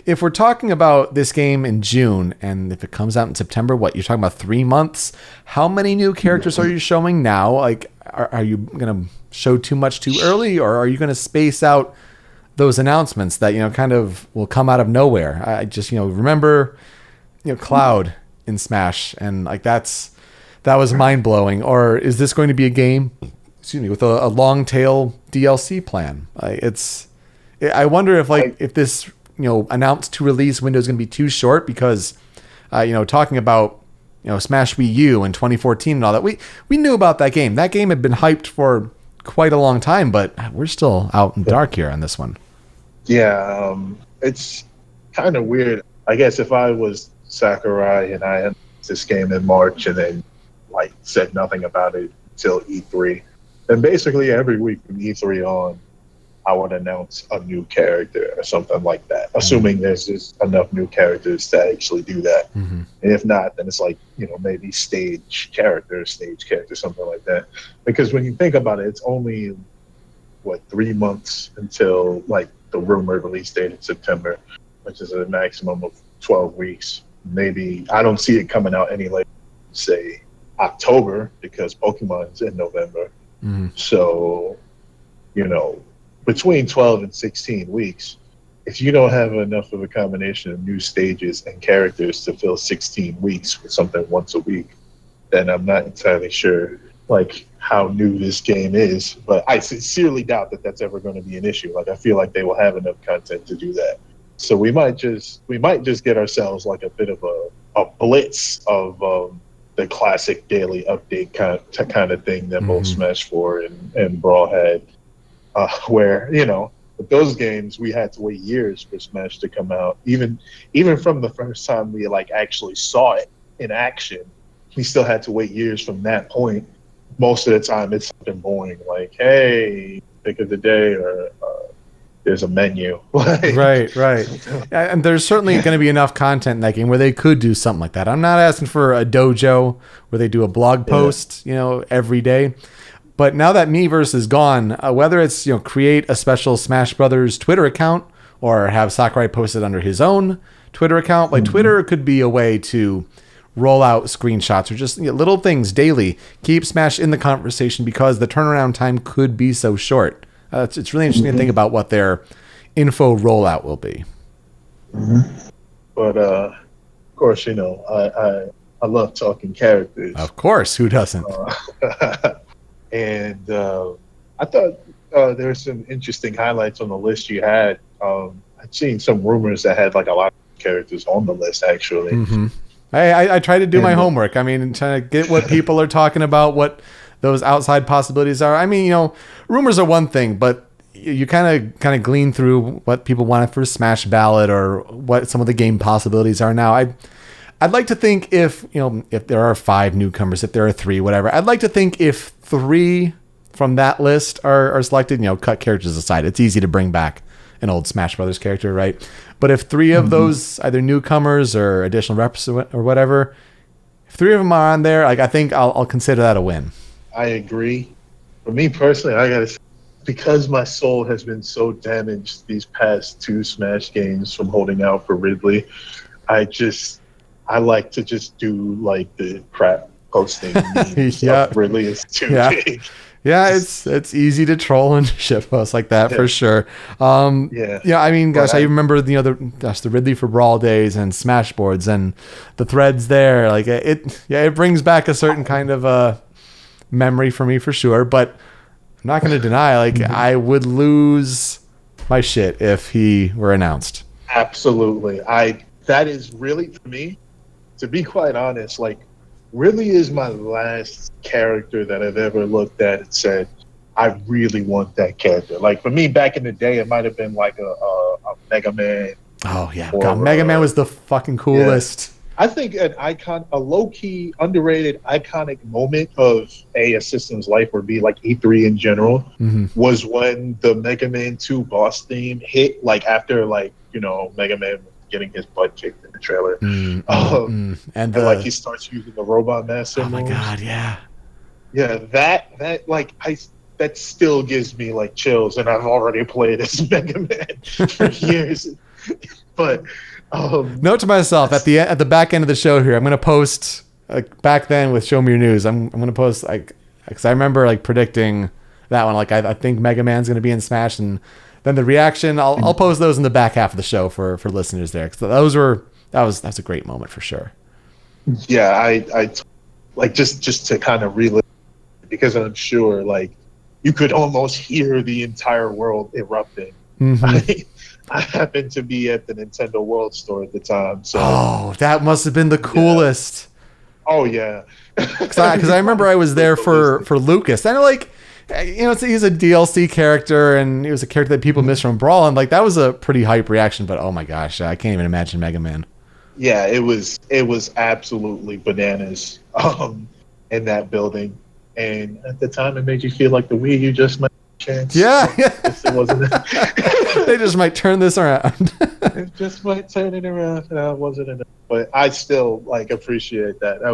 If we're talking about this game in June, and if it comes out in September, you're talking about 3 months? How many new characters are you showing now? Like, are you going to show too much too early, or are you going to space out those announcements that, kind of will come out of nowhere? I just, remember, Cloud in Smash, and like that was mind blowing. Or is this going to be a game, with a long tail DLC plan? I wonder if this, announced to release window is going to be too short because, talking about, Smash Wii U in 2014 and all that, we knew about that game. That game had been hyped for quite a long time, but we're still out in the dark here on this one.
Yeah, it's kind of weird. I guess if I was Sakurai and I had this game in March and then said nothing about it until E3, then basically every week from E3 on, I would announce a new character or something like that, assuming there's just enough new characters to actually do that. Mm-hmm. And if not, then it's maybe stage character, something like that. Because when you think about it, it's only 3 months until the rumored release date in September, which is a maximum of 12 weeks. Maybe I don't see it coming out any later, say October, because Pokemon's in November. Mm-hmm. So, between 12 and 16 weeks, if you don't have enough of a combination of new stages and characters to fill 16 weeks with something once a week, then I'm not entirely sure how new this game is. But I sincerely doubt that that's ever going to be an issue. I feel like they will have enough content to do that. So we might just get ourselves a bit of a blitz of the classic daily update kind of thing that both Smash 4 and Brawl had. Where with those games we had to wait years for Smash to come out. Even from the first time we actually saw it in action, we still had to wait years from that point. Most of the time, it's something boring, hey, pick of the day, or there's a menu.
Right. And there's certainly going to be enough content in that game where they could do something like that. I'm not asking for a dojo where they do a blog post, every day. But now that Miiverse is gone, whether it's create a special Smash Brothers Twitter account or have Sakurai post it under his own Twitter account. Like Twitter could be a way to roll out screenshots or just little things daily. Keep Smash in the conversation because the turnaround time could be so short. It's really interesting to think about what their info rollout will be.
But of course, I love talking characters.
Of course, who doesn't?
And I thought there were some interesting highlights on the list you had. I'd seen some rumors that had like a lot of characters on the list, actually.
I try to do my homework. I mean, trying to get what people are talking about, what those outside possibilities are. I mean, rumors are one thing, but you kind of glean through what people wanted for Smash Ballot or what some of the game possibilities are now. I'd like to think if there are 5 newcomers, if there are 3, whatever, I'd like to think if 3 from that list are selected, cut characters aside. It's easy to bring back an old Smash Brothers character, right? But if 3 of those, either newcomers or additional reps or whatever, if 3 of them are on there, I think I'll consider that a win.
I agree. For me personally, I gotta say, because my soul has been so damaged these past 2 Smash games from holding out for Ridley, I like to just do like the crap posting memes of Ridley is too big.
Yeah, it's easy to troll and shit posts like that for sure. I mean, gosh, I remember the Ridley for Brawl days and Smash boards and the threads there. Like it brings back a certain kind of memory for me for sure. But I'm not going to deny, I would lose my shit if he were announced.
Absolutely, that is really, for me, to be quite honest, really is my last character that I've ever looked at and said, I really want that character. Like, for me, back in the day, it might have been like a Mega Man.
Oh, yeah. God, Mega Man was the fucking coolest.
Yeah. I think a low-key, underrated, iconic moment of a system's life, or B, like E3 in general, was when the Mega Man 2 boss theme hit, after, Mega Man getting his butt kicked in the trailer. And he starts using the robot master.
Oh my god, yeah.
Yeah, that still gives me chills, and I've already played as Mega Man for years. But
note to myself, at the back end of the show here, I'm gonna post back then with Show Me Your News. I'm gonna post because I remember predicting that one. I think Mega Man's gonna be in Smash, and then the reaction, I'll post those in the back half of the show for listeners there. Because that was a great moment for sure.
Yeah, I just to kind of relive, because I'm sure you could almost hear the entire world erupting. I happened to be at the Nintendo World Store at the time, so
that must have been the coolest.
Yeah. Oh yeah,
because I remember I was there for Lucas, and he's a DLC character, and he was a character that people miss from Brawl, and that was a pretty hype reaction. But oh my gosh, I can't even imagine Mega Man.
Yeah, it was absolutely bananas in that building, and at the time it made you feel like the Wii U just might have a chance.
Yeah.
It wasn't.
They just might turn this around.
It just might turn it around. No, it wasn't enough, but I still appreciate that. That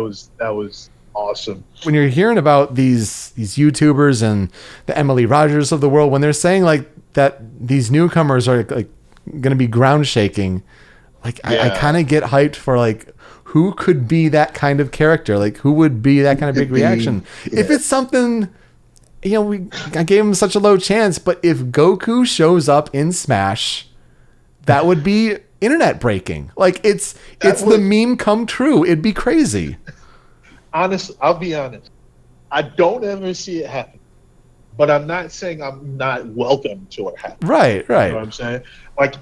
was awesome. When
you're hearing about these YouTubers and the Emily Rogers of the world, when they're saying that these newcomers are going to be ground shaking, I kind of get hyped for who could be that kind of character, who would be that kind of big reaction. If it's something, I gave him such a low chance, but if Goku shows up in Smash, that would be internet breaking. It's the meme come true. It'd be crazy.
Honestly, I'll be honest. I don't ever see it happen, but I'm not saying I'm not welcome to it happening.
Right.
You know what I'm saying?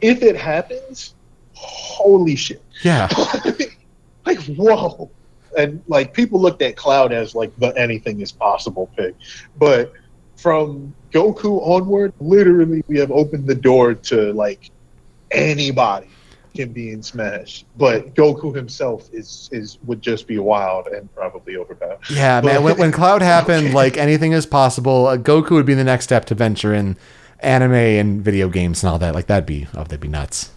If it happens, holy shit.
Yeah.
Whoa. And people looked at Cloud as the anything is possible pick, but from Goku onward, literally we have opened the door to anybody can be in Smash, but Goku himself would just be wild and probably overpowered.
Yeah, man. When Cloud happened, anything is possible. Goku would be the next step to venture in anime and video games and all that. That'd be nuts.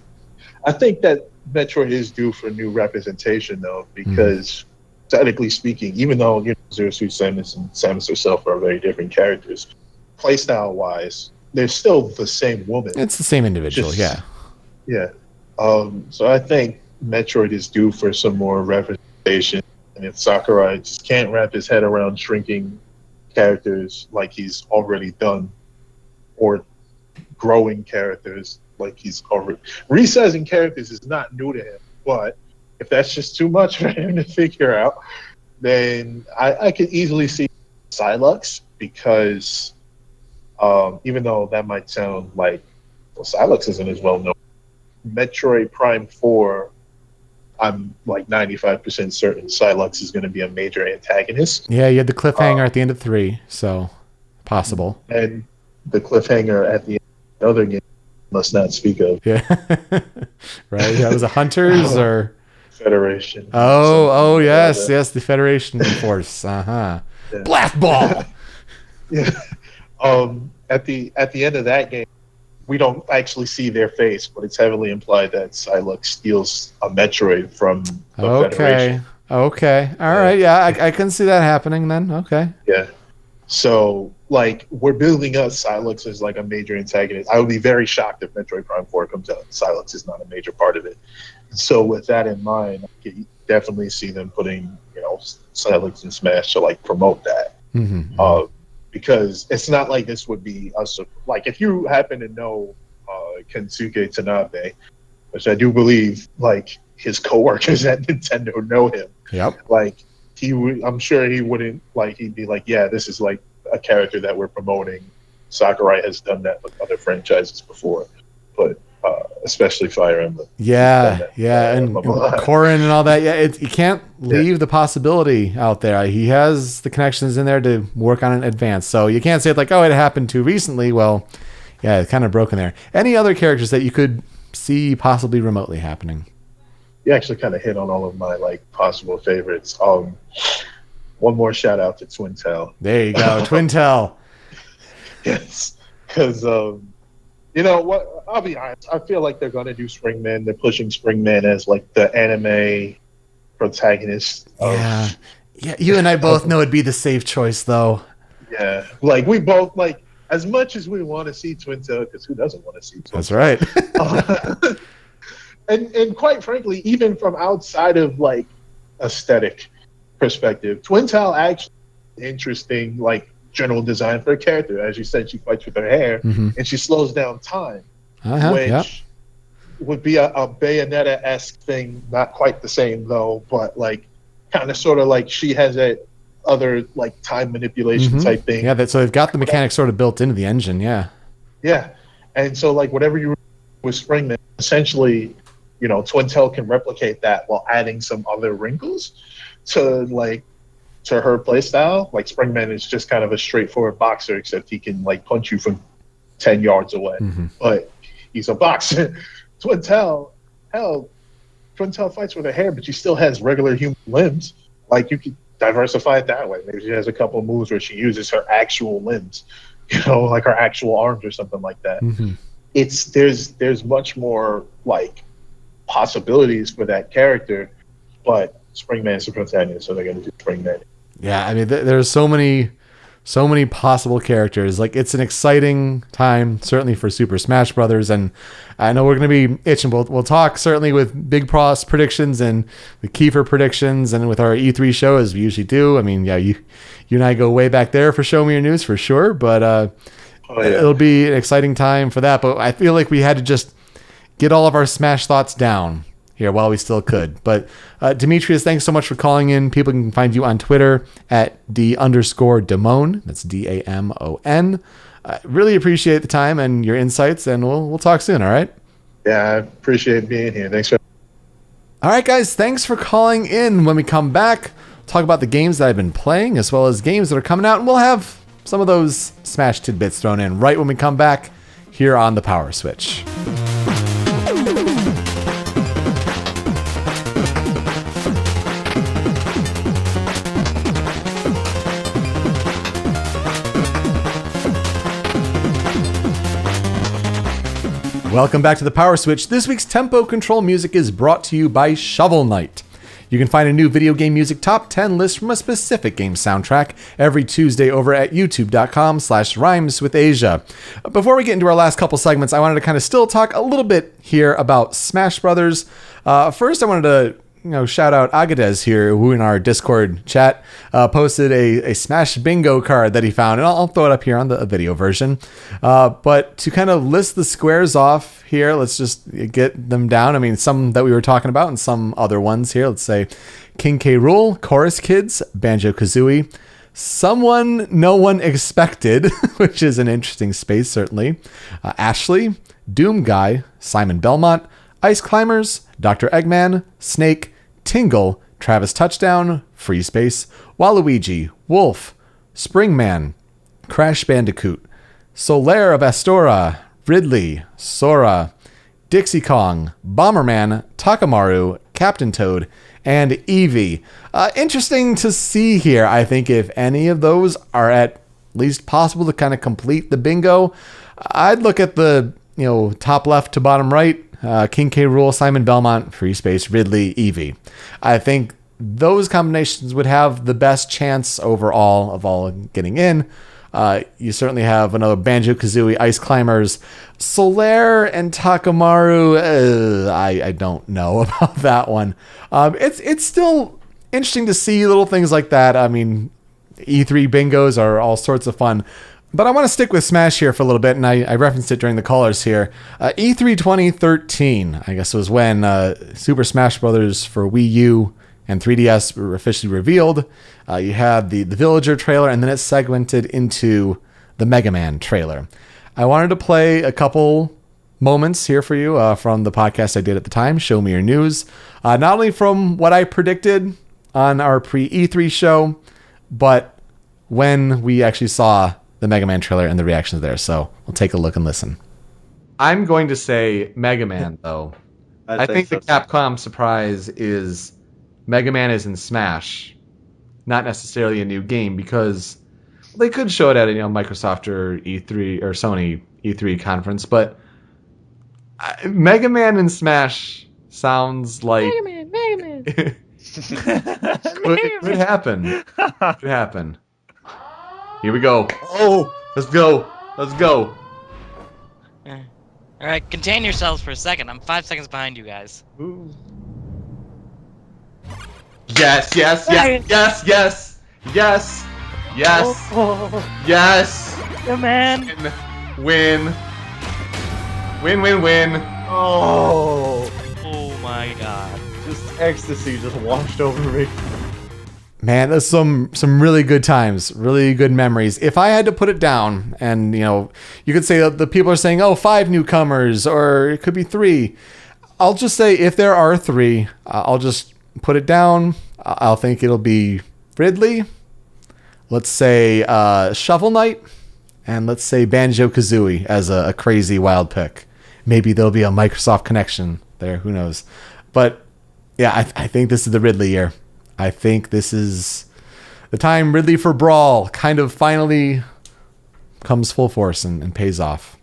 I think that Metroid is due for new representation though, because technically speaking, even though Zero Suit Samus and Samus herself are very different characters, playstyle wise, they're still the same woman.
It's the same individual,
Yeah. So I think Metroid is due for some more representation, and if Sakurai just can't wrap his head around shrinking characters like he's already done, or growing characters like he's already resizing characters is not new to him. But if that's just too much for him to figure out, then I could easily see Silux, because even though that might sound like, well, Silux isn't as well known. Metroid Prime 4, I'm like 95% certain Silux is going to be a major antagonist.
Yeah, you had the cliffhanger at the end of 3, so possible.
And the cliffhanger at the end of the other game must not speak of.
Yeah. Right. Yeah, was it Hunters or
Federation?
Oh, yes, the Federation Force. Uh-huh.
Yeah.
Blast ball.
Yeah. At the end of that game, we don't actually see their face, but it's heavily implied that Silux steals a Metroid from the Federation.
Okay. All right. Yeah, I can see that happening then. Okay.
Yeah. So, like, we're building up Silux as like a major antagonist. I would be very shocked if Metroid Prime 4 comes out and Silux is not a major part of it. So, with that in mind, I can definitely see them putting, Silux in Smash to like promote that.
Mm-hmm.
Because it's not like this would be like, if you happen to know Kensuke Tanabe, which I do believe like his coworkers at Nintendo know him.
Yep.
Like, I'm sure he wouldn't, like, he'd be like, yeah, this is like a character that we're promoting. Sakurai has done that with other franchises before, but especially Fire Emblem.
Yeah, and Corrin and all that. Yeah, you can't leave the possibility out there. He has the connections in there to work on it in advance. So you can't say it like, oh, it happened too recently. Well, yeah, it's kind of broken there. Any other characters that you could see possibly remotely happening?
You actually kind of hit on all of my like possible favorites. One more shout out to Twintel.
There you go, Twintel.
Yes, because you know what? I'll be honest. I feel like they're going to do Springman. They're pushing Springman as like the anime protagonist.
Yeah. You and I both know it'd be the safe choice, though.
Yeah, like we both like, as much as we want to see Twintel, because who doesn't want to see Twintel?
That's right.
And quite frankly, even from outside of like aesthetic perspective, Twintel actually interesting, like, general design for a character. As you said, she fights with her hair, and she slows down time, which would be a Bayonetta-esque thing. Not quite the same though, but like kind of sort of like she has that other like time manipulation type thing.
Yeah, so they've got the mechanics sort of built into the engine. Yeah, and so like whatever you with Springman, essentially, Twintel can replicate that while adding some other wrinkles to her playstyle. Like, Springman is just kind of a straightforward boxer, except he can like punch you from 10 yards away. But he's a boxer. Twintel fights with her hair, but she still has regular human limbs. Like, you could diversify it that way. Maybe she has a couple of moves where she uses her actual limbs, like her actual arms or something like that. There's much more like possibilities for that character, but Springman's the protagonist, so they're going to do Springman. Yeah, I mean, there's so many possible characters. Like, it's an exciting time, certainly for Super Smash Brothers, and I know we're going to be itching. We'll talk certainly with Big Pros predictions and the Kiefer predictions, and with our E3 show, as we usually do. I mean, yeah, you and I go way back there for Show Me Your News for sure, but it'll be an exciting time for that. But I feel like we had to just get all of our Smash thoughts down here while we still could. But Demetrius, thanks so much for calling in. People can find you on Twitter at @D_Damone. That's DAMON. Really appreciate the time and your insights, and we'll talk soon, all right? Yeah, I appreciate being here. Thanks for... All right, guys, thanks for calling in. When we come back, talk about the games that I've been playing, as well as games that are coming out, and we'll have some of those Smash tidbits thrown in right when we come back here on the Power Switch. Welcome back to the Power Switch. This week's tempo control music is brought to you by Shovel Knight. You can find a new video game music top 10 list from a specific game soundtrack every Tuesday over at youtube.com/rhymeswithasia. Before we get into our last couple segments, I wanted to kind of still talk a little bit here about Smash Brothers. First, I wanted to shout out Agadez here, who in our Discord chat posted a Smash bingo card that he found, and I'll throw it up here on the video version. But to kind of list the squares off here, let's just get them down. I mean, some that we were talking about and some other ones here. Let's say King K. Rool, Chorus Kids, Banjo-Kazooie, Someone No One Expected, which is an interesting space, certainly, Ashley, Doom Guy, Simon Belmont, Ice Climbers, Dr. Eggman, Snake, Tingle, Travis Touchdown, Free Space, Waluigi, Wolf, Springman, Crash Bandicoot, Solaire of Astora, Ridley, Sora, Dixie Kong, Bomberman, Takamaru, Captain Toad, and Eevee. Interesting to see here, I think, if any of those are at least possible to kind of complete the bingo. I'd look at the top left to bottom right. King K. Rool, Simon Belmont, Free Space, Ridley, Eevee. I think those combinations would have the best chance overall of all getting in. You certainly have another Banjo-Kazooie, Ice Climbers, Solaire, and Takamaru. I don't know about that one. It's still interesting to see little things like that. I mean, E3 bingos are all sorts of fun. But I want to stick with Smash here for a little bit, and I referenced it during the callers here. E3 2013, I guess, was when Super Smash Bros. For Wii U and 3DS were officially revealed. You had the Villager trailer, and then it segmented into the Mega Man trailer. I wanted to play a couple moments here for you from the podcast I did at the time, Show Me Your News. Not only from what I predicted on our pre-E3 show, but when we actually saw the Mega Man trailer and the reactions there. So we'll take a look and listen. I'm going to say Mega Man, though. I think the Capcom surprise is Mega Man is in Smash, not necessarily a new game, because they could show it at Microsoft or E3 or Sony E3 conference, but Mega Man in Smash sounds like Mega Man. It could happen. Could happen. Here we go. Oh, let's go. Let's go.
All right, contain yourselves for a second. I'm 5 seconds behind you guys.
Ooh. Yes, yes, yes, yes, yes, yes, yes, yes.
Yeah, man.
Win. Win.
Oh.
Oh my god.
Just ecstasy just washed over me.
Man, there's some really good times, really good memories. If I had to put it down, and you could say that the people are saying, 5 newcomers, or it could be 3. I'll just say if there are 3, I'll just put it down. I'll think it'll be Ridley. Let's say Shovel Knight, and let's say Banjo-Kazooie as a crazy wild pick. Maybe there'll be a Microsoft connection there. Who knows? But yeah, I think this is the Ridley year. I think this is the time Ridley for Brawl kind of finally comes full force and pays off.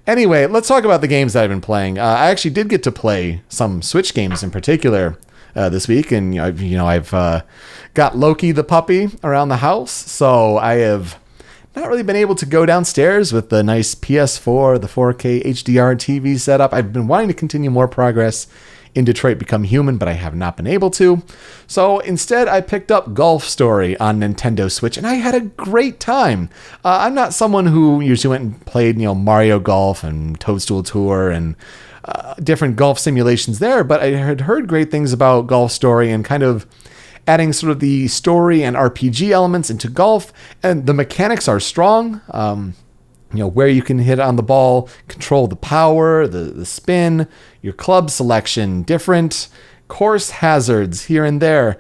Anyway, let's talk about the games that I've been playing. I actually did get to play some Switch games in particular this week, and I've got Loki the puppy around the house, so I have not really been able to go downstairs with the nice PS4, the 4K HDR TV setup. I've been wanting to continue more progress in Detroit Become Human, but I have not been able to. So instead, I picked up Golf Story on Nintendo Switch, and I had a great time. I'm not someone who usually went and played, Mario Golf and Toadstool Tour and different golf simulations there, but I had heard great things about Golf Story and kind of adding sort of the story and RPG elements into golf, and the mechanics are strong. Where you can hit on the ball, control the power, the spin, your club selection, different course hazards here and there.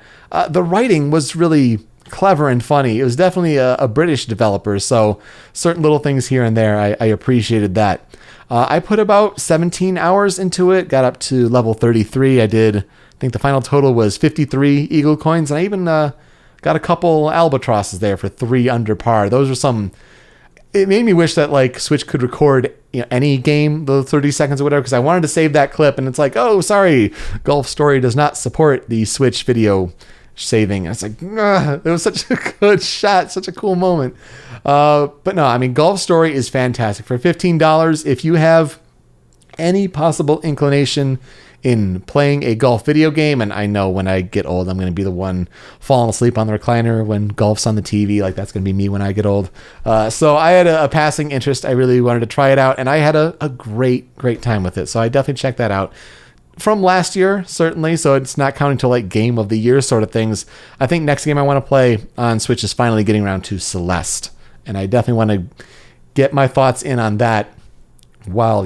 The writing was really clever and funny. It was definitely a British developer, so certain little things here and there, I appreciated that. I put about 17 hours into it, got up to level 33. I think the final total was 53 Eagle coins, and I even got a couple albatrosses there for 3 under par. Those are some it made me wish that like Switch could record any game, the 30 seconds or whatever, because I wanted to save that clip, and it's like, oh, sorry, Golf Story does not support the Switch video saving. And it's like, it was such a good shot, such a cool moment. But no, I mean, Golf Story is fantastic. For $15, if you have any possible inclination in playing a golf video game, and I know when I get old, I'm going to be the one falling asleep on the recliner when golf's on the TV. Like, that's going to be me when I get old. So I had a passing interest. I really wanted to try it out, and I had a great time with it. So I definitely checked that out. From last year, certainly, so it's not counting to like game of the year sort of things. I think next game I want to play on Switch is finally getting around to Celeste, and I definitely want to get my thoughts in on that while,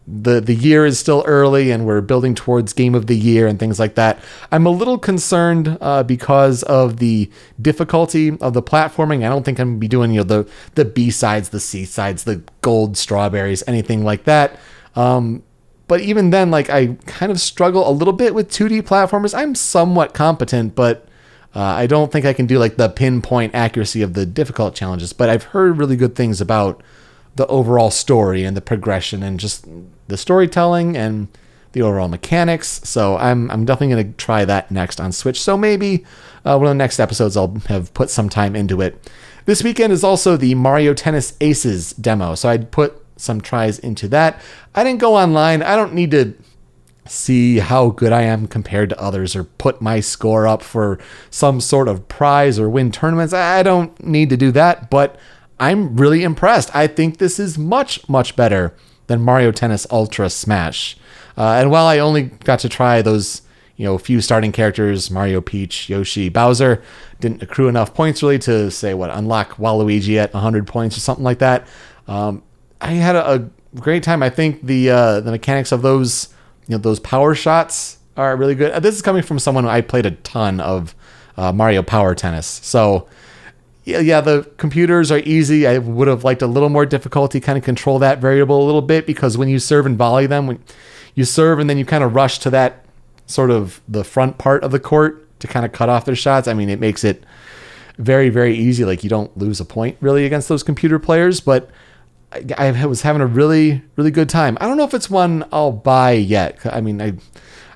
the year is still early and we're building towards game of the year and things like that. I'm a little concerned because of the difficulty of the platforming. I don't think I'm going to be doing the B-sides, the C-sides, the gold strawberries, anything like that. But even then, like, I kind of struggle a little bit with 2D platformers. I'm somewhat competent, but I don't think I can do like the pinpoint accuracy of the difficult challenges. But I've heard really good things about the overall story and the progression and just the storytelling and the overall mechanics. So I'm definitely going to try that next on Switch. So maybe one of the next episodes I'll have put some time into it. This weekend is also the Mario Tennis Aces demo. So I'd put some tries into that. I didn't go online. I don't need to see how good I am compared to others or put my score up for some sort of prize or win tournaments. I don't need to do that, but I'm really impressed. I think this is much better than Mario Tennis Ultra Smash. And while I only got to try those, few starting characters, Mario, Peach, Yoshi, Bowser, didn't accrue enough points really to say unlock Waluigi at 100 points or something like that. I had a great time. I think the mechanics of those, those power shots are really good. This is coming from someone who I played a ton of Mario Power Tennis. So yeah, the computers are easy. I would have liked a little more difficulty, kind of control that variable a little bit, because when you serve and volley them, when you serve and then you kind of rush to that sort of the front part of the court to kind of cut off their shots. I mean, it makes it very easy. Like, you don't lose a point really against those computer players, but I was having a really good time. I don't know if it's one I'll buy yet. I mean,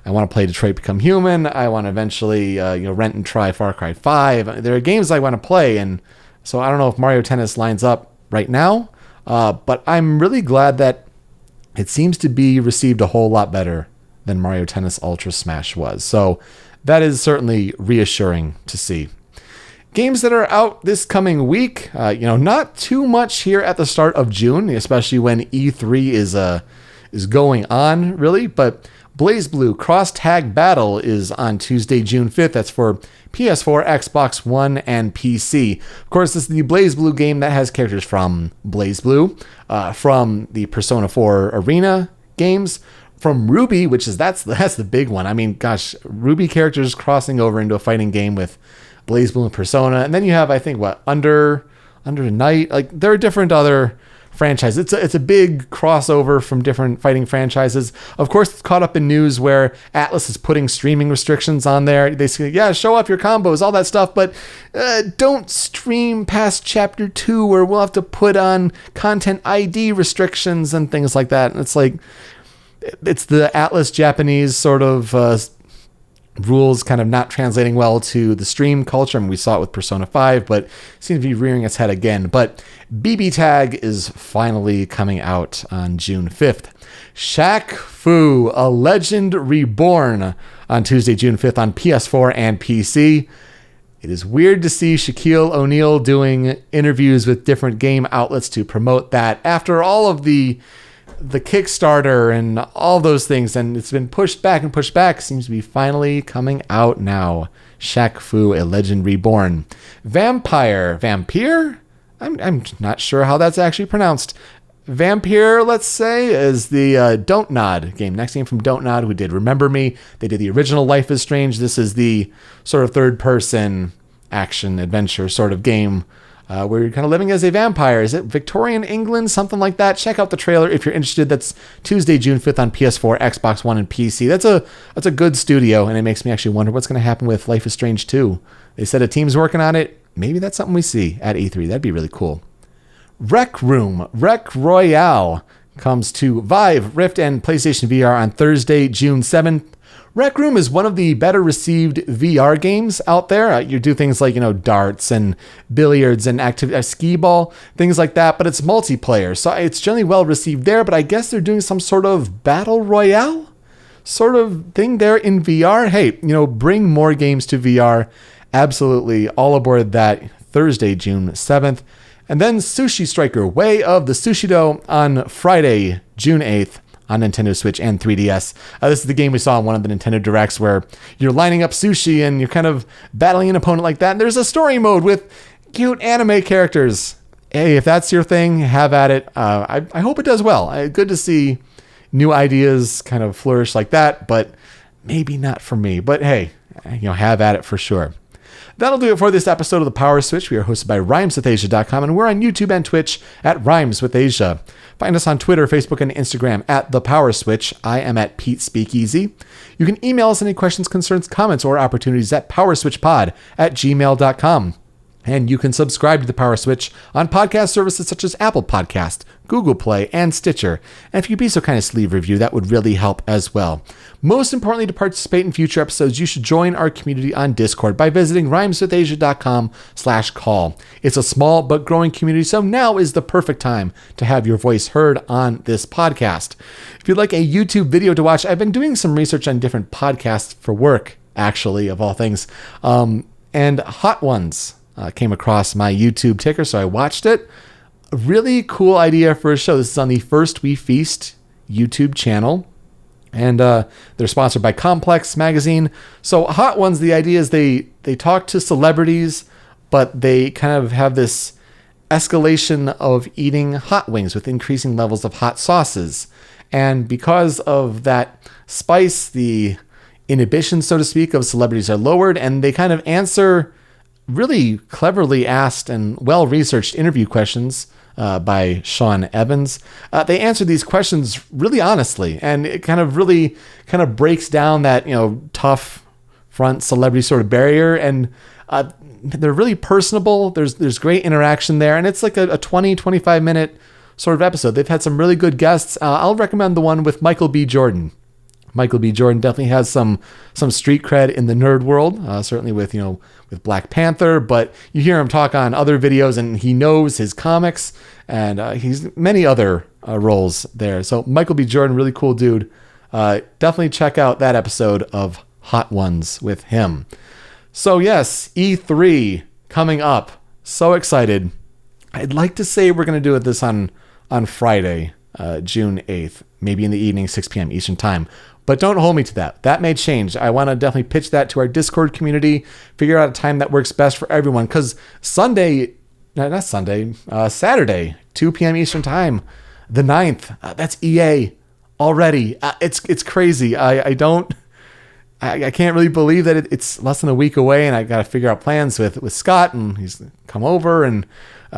I want to play Detroit Become Human. I want to eventually rent and try Far Cry 5. There are games I want to play, and so I don't know if Mario Tennis lines up right now. But I'm really glad that it seems to be received a whole lot better than Mario Tennis Ultra Smash was. So that is certainly reassuring to see. Games that are out this coming week, not too much here at the start of June, especially when E3 is going on, really. But BlazBlue Cross Tag Battle is on Tuesday, June 5th. That's for PS4, Xbox One, and PC. Of course, this is the BlazBlue game that has characters from BlazBlue, from the Persona 4 Arena games, from Ruby, that's the big one. I mean, gosh, Ruby characters crossing over into a fighting game with BlazBlue and Persona, and then you have, I think, Under Night. Like, there are different other franchises. It's a big crossover from different fighting franchises. Of course, it's caught up in news where Atlas is putting streaming restrictions on there. They say, yeah, show off your combos, all that stuff, but don't stream past Chapter 2, or we'll have to put on content ID restrictions and things like that. And it's like, it's the Atlas Japanese sort of rules kind of not translating well to the stream culture. I mean, we saw it with Persona 5, but it seems to be rearing its head again. But BB Tag is finally coming out on June 5th. Shaq Fu, A Legend Reborn, on Tuesday, June 5th on PS4 and PC. It is weird to see Shaquille O'Neal doing interviews with different game outlets to promote that after all of the Kickstarter and all those things, and it's been pushed back, seems to be finally coming out now. Shaq Fu, A Legend Reborn. Vampire? I'm not sure how that's actually pronounced. Vampire, let's say, is the Don't Nod game. Next game from Don't Nod, who did Remember Me. They did the original Life is Strange. This is the sort of third-person action adventure sort of game where you're kind of living as a vampire. Is it Victorian England? Something like that. Check out the trailer if you're interested. That's Tuesday, June 5th on PS4, Xbox One, and PC. That's a good studio, and it makes me actually wonder what's going to happen with Life is Strange 2. They said a team's working on it. Maybe that's something we see at E3. That'd be really cool. Rec Room, Rec Royale comes to Vive, Rift, and PlayStation VR on Thursday, June 7th. Rec Room is one of the better received VR games out there. You do things like, darts and billiards and skee ball, things like that, but it's multiplayer. So it's generally well received there, but I guess they're doing some sort of battle royale sort of thing there in VR. Hey, bring more games to VR. Absolutely all aboard that Thursday, June 7th. And then Sushi Striker, Way of the Sushido on Friday, June 8th. On Nintendo Switch and 3DS. This is the game we saw in one of the Nintendo Directs where you're lining up sushi and you're kind of battling an opponent like that. And there's a story mode with cute anime characters. Hey, if that's your thing, have at it. I hope it does well. Good to see new ideas kind of flourish like that, but maybe not for me. But hey, have at it for sure. That'll do it for this episode of the Power Switch. We are hosted by RhymesWithAsia.com, and we're on YouTube and Twitch at Rhymes with Asia. Find us on Twitter, Facebook, and Instagram at The Power Switch. I am at Pete Speakeasy. You can email us any questions, concerns, comments, or opportunities at powerswitchpod@gmail.com. And you can subscribe to The Power Switch on podcast services such as Apple Podcast, Google Play, and Stitcher. And if you'd be so kind as to leave a review, that would really help as well. Most importantly, to participate in future episodes, you should join our community on Discord by visiting rhymeswithasia.com/call. It's a small but growing community, so now is the perfect time to have your voice heard on this podcast. If you'd like a YouTube video to watch, I've been doing some research on different podcasts for work, actually, of all things. And Hot Ones came across my YouTube ticker, so I watched it. A really cool idea for a show. This is on the First We Feast YouTube channel. And they're sponsored by Complex Magazine. So Hot Ones, the idea is they talk to celebrities, but they kind of have this escalation of eating hot wings with increasing levels of hot sauces. And because of that spice, the inhibition, so to speak, of celebrities are lowered, and they kind of answer really cleverly asked and well-researched interview questions by Sean Evans. They answer these questions really honestly, and it really breaks down that, tough front celebrity sort of barrier, and they're really personable. There's great interaction there, and it's like a 20-25 minute sort of episode. They've had some really good guests. I'll recommend the one with Michael B. Jordan. Michael B. Jordan definitely has some street cred in the nerd world, certainly with Black Panther, but you hear him talk on other videos and he knows his comics, and he's many other roles there. So Michael B. Jordan, really cool dude. Definitely check out that episode of Hot Ones with him. So yes, E3 coming up. So excited. I'd like to say we're going to do this on Friday, June 8th, maybe in the evening, 6 p.m. Eastern Time. But don't hold me to that. That may change. I want to definitely pitch that to our Discord community, figure out a time that works best for everyone. Because Saturday, 2 p.m. Eastern Time, the 9th, that's EA already. It's crazy. I can't really believe that it's less than a week away, and I got to figure out plans with Scott, and he's come over and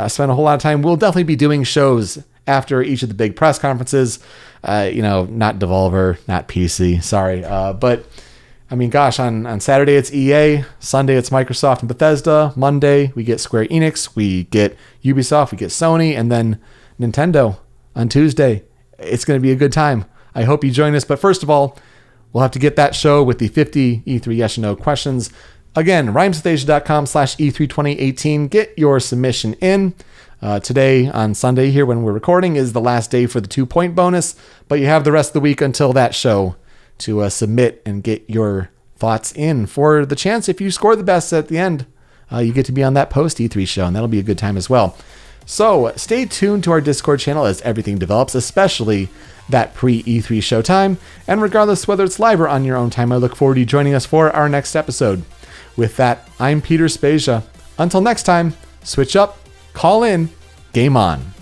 spend a whole lot of time. We'll definitely be doing shows after each of the big press conferences. Not Devolver, not PC, sorry. But I mean, gosh, on Saturday it's EA, Sunday it's Microsoft and Bethesda, Monday we get Square Enix, we get Ubisoft, we get Sony, and then Nintendo on Tuesday. It's going to be a good time. I hope you join us. But first of all, we'll have to get that show with the 50 E3 yes or no questions. Again, rhymeswithasia.com/E32018. Get your submission in. Today, on Sunday here when we're recording, is the last day for the 2-point bonus, but you have the rest of the week until that show to submit and get your thoughts in for the chance. If you score the best at the end, you get to be on that post E3 show, and that'll be a good time as well. So stay tuned to our Discord channel as everything develops, especially that pre-E3 show time. And regardless whether it's live or on your own time, I look forward to you joining us for our next episode. With that, I'm Peter Spezia. Until next time, switch up, call in, game on.